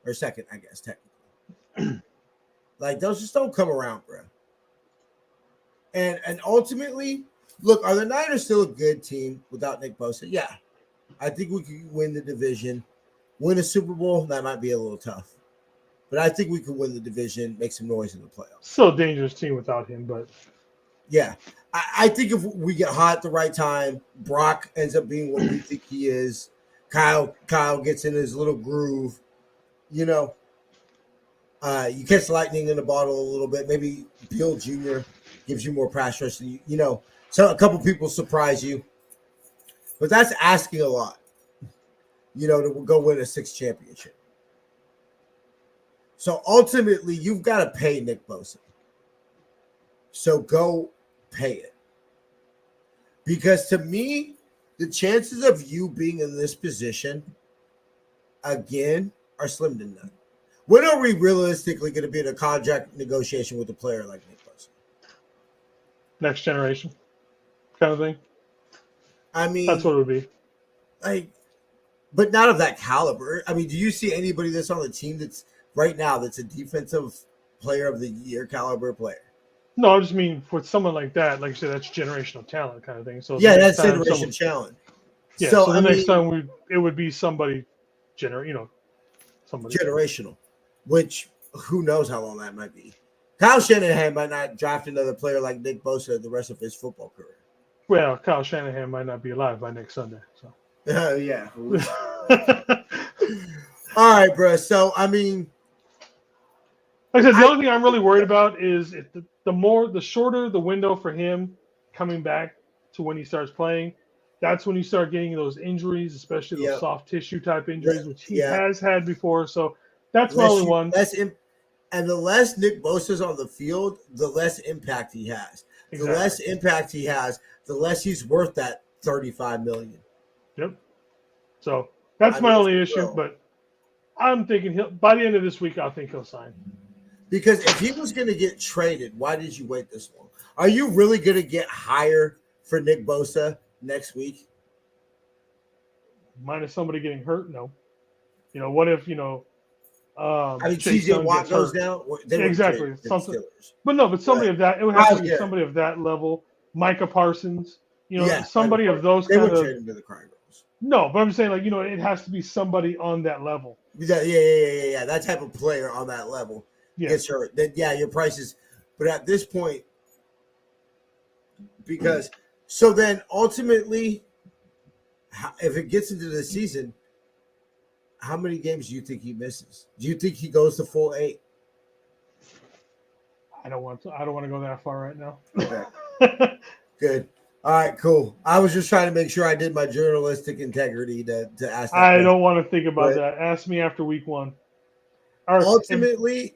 Speaker 1: or second, I guess, technically. Like, those just don't come around, bro. And ultimately, look, are the Niners still a good team without Nick Bosa? Yeah. I think we could win the division. Win a Super Bowl, that might be a little tough. But I think we could win the division, make some noise in the playoffs.
Speaker 3: Still a dangerous team without him, but
Speaker 1: yeah. I think if we get hot at the right time, Brock ends up being what we think he is. Kyle gets in his little groove. You catch lightning in the bottle a little bit. Maybe Bill Jr. gives you more pass rush than so a couple people surprise you. But that's asking a lot, to go win a 6th championship. So ultimately, you've got to pay Nick Bosa. So go pay it. Because to me, the chances of you being in this position again are slim to none. When are we realistically going to be in a contract negotiation with a player like Nick Bosa?
Speaker 3: Next generation kind of thing.
Speaker 1: I mean,
Speaker 3: that's what it would be.
Speaker 1: But not of that caliber. I mean, do you see anybody that's on the team that's right now that's a defensive player of the year caliber player?
Speaker 3: No, I just mean for someone like that, like you said, that's generational talent kind of thing. So
Speaker 1: yeah, that's generational talent.
Speaker 3: Yeah. So the next time it would be somebody somebody
Speaker 1: generational, which who knows how long that might be. Kyle Shanahan might not draft another player like Nick Bosa the rest of his football career.
Speaker 3: Well, Kyle Shanahan might not be alive by next Sunday. So.
Speaker 1: Yeah. All right, bro. So, I mean,
Speaker 3: like I said, the only thing I'm really worried about is if the shorter the window for him coming back to when he starts playing, that's when you start getting those injuries, especially those soft tissue type injuries, which he has had before. So that's my only one.
Speaker 1: And the less Nick Bosa's on the field, the less impact he has. Exactly. The less impact he has, the less he's worth that $35 million.
Speaker 3: Yep. So that's my only issue. But I'm thinking by the end of this week, I think he'll sign.
Speaker 1: Because if he was going to get traded, why did you wait this long? Are you really going to get higher for Nick Bosa next week?
Speaker 3: Minus somebody getting hurt? No. What if,
Speaker 1: I mean, TJ Watt goes down.
Speaker 3: Exactly. But somebody of that, it would have to be somebody of that level. Micah Parsons, somebody of those
Speaker 1: kind of. They would trade him to the Cardinals.
Speaker 3: No, but I'm saying, it has to be somebody on that level.
Speaker 1: Yeah. That type of player on that level gets hurt. Then, your prices. But at this point, because so then ultimately, if it gets into the season, how many games do you think he misses? Do you think he goes to full 8?
Speaker 3: I don't want to go that far right now.
Speaker 1: Okay. Good. All right, cool. I was just trying to make sure I did my journalistic integrity to ask that.
Speaker 3: I don't want to think about that. Ask me after week 1.
Speaker 1: All right.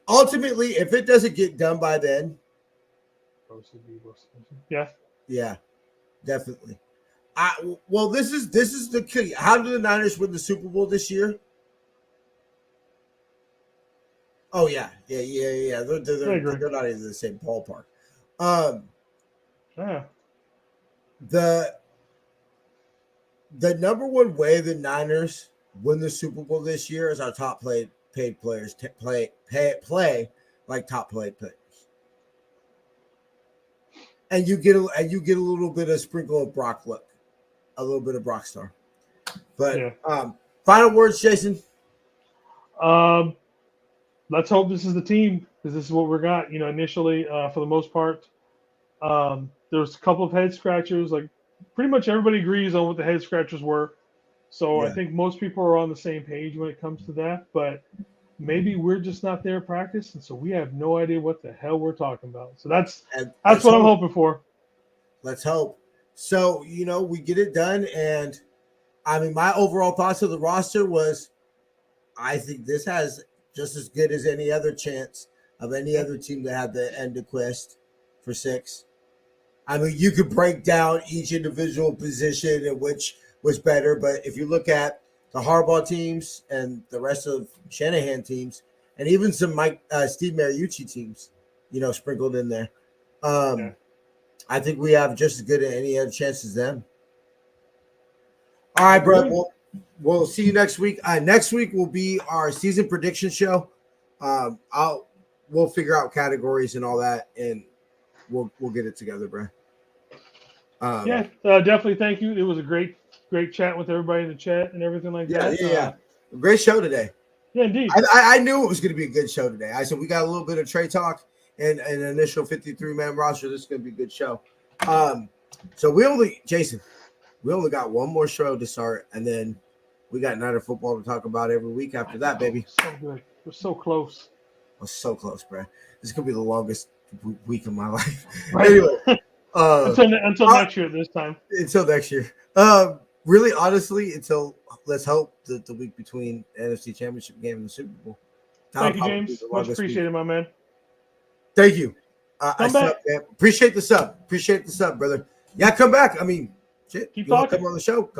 Speaker 1: Ultimately, if it doesn't get done by then. Yeah, definitely. Well, this is the key. How did the Niners win the Super Bowl this year? Oh yeah. They're not in the same ballpark.
Speaker 3: Yeah.
Speaker 1: The number one way the Niners win the Super Bowl this year is our top paid players play like top paid players, and you get a little bit of sprinkle of Brock look, a little bit of Brock Star. But final words, Jason.
Speaker 3: Let's hope this is the team, because this is what we got. Initially, for the most part, there's a couple of head scratchers. Like pretty much everybody agrees on what the head scratchers were. So I think most people are on the same page when it comes to that. But maybe we're just not there at practice, and so we have no idea what the hell we're talking about. So that's what I'm hoping for.
Speaker 1: Let's hope. So we get it done, and I mean, my overall thoughts of the roster was, I think this has just as good as any other chance of any other team to have the end of quest for 6. I mean, you could break down each individual position and which was better, but if you look at the Harbaugh teams and the rest of Shanahan teams, and even some Steve Mariucci teams, sprinkled in there, I think we have just as good as any other chance as them. All right, bro. We'll see you next week. Next week will be our season prediction show. We'll figure out categories and all that, and we'll get it together, bro.
Speaker 3: Definitely. Thank you. It was a great chat with everybody in the chat and everything like that.
Speaker 1: Yeah. Great show today.
Speaker 3: Yeah, indeed.
Speaker 1: I knew it was going to be a good show today. I said we got a little bit of trade talk and an initial 53-man roster. This is going to be a good show. So we only got one more show to start, and then we got Niner football to talk about every week after that, baby.
Speaker 3: So good. We're so close.
Speaker 1: We're so close, bro. This is going to be the longest week of my life.
Speaker 3: Right.
Speaker 1: Anyway.
Speaker 3: Until next year this time.
Speaker 1: Until next year. Really, honestly, let's hope that the week between the NFC Championship game and the Super Bowl.
Speaker 3: Thank you, James. Much appreciated, my man.
Speaker 1: Thank you. I sub, man. Appreciate the sub, brother. Yeah, come back. I mean, shit.
Speaker 3: Keep talking.
Speaker 1: Come on the show.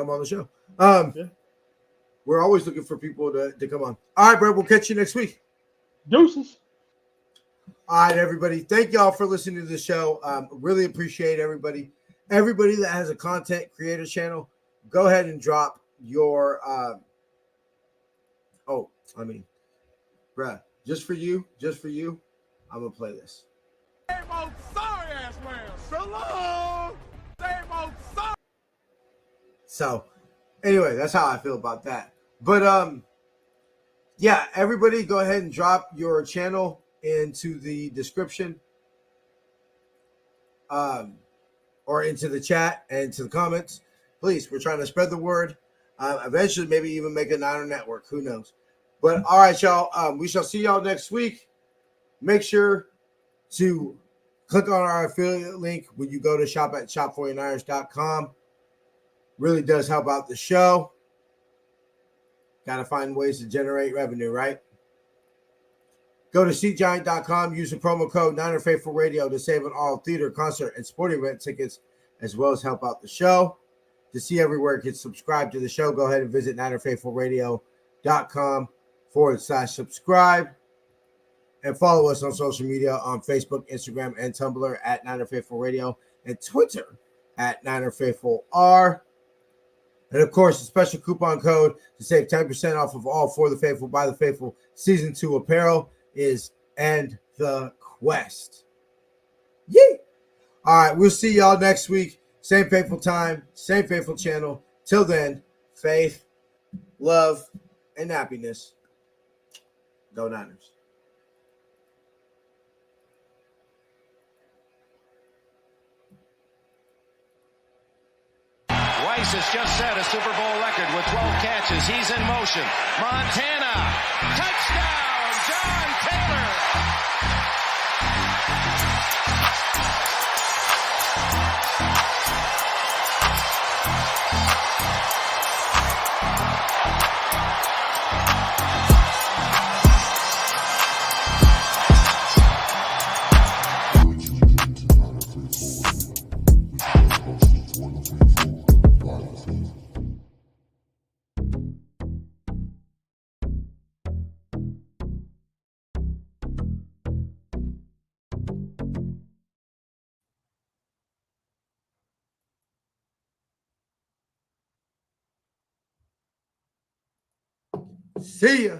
Speaker 1: We're always looking for people to come on. All right, bro. We'll catch you next week.
Speaker 3: Deuces.
Speaker 1: All right, everybody. Thank y'all for listening to the show. Really appreciate everybody. Everybody that has a content creator channel, go ahead and drop your bruh, just for you, I'm gonna play this. So anyway, that's how I feel about that. But everybody go ahead and drop your channel into the description, or into the chat and to the comments. Please, we're trying to spread the word. Eventually, maybe even make a Niner network. Who knows? But all right, y'all. We shall see y'all next week. Make sure to click on our affiliate link when you go to shop at shop49ers.com. Really does help out the show. Got to find ways to generate revenue, right? Go to SeatGiant.com. Use the promo code Niner Faithful Radio to save on all theater, concert, and sporting event tickets, as well as help out the show. To see everywhere you can subscribe to the show, go ahead and visit NinerFaithfulRadio.com/subscribe. And follow us on social media on Facebook, Instagram, and Tumblr at Niner Faithful Radio, and Twitter at Niner Faithful R. And of course, a special coupon code to save 10% off of all For the Faithful, By the Faithful Season 2 apparel is End the Quest. Yay! All right, we'll see y'all next week. Same faithful time, same faithful channel. Till then, faith, love, and happiness. Go Niners.
Speaker 2: Rice has just set a Super Bowl record with 12 catches. He's in motion. Montana. Touchdown, John Taylor.
Speaker 1: See ya.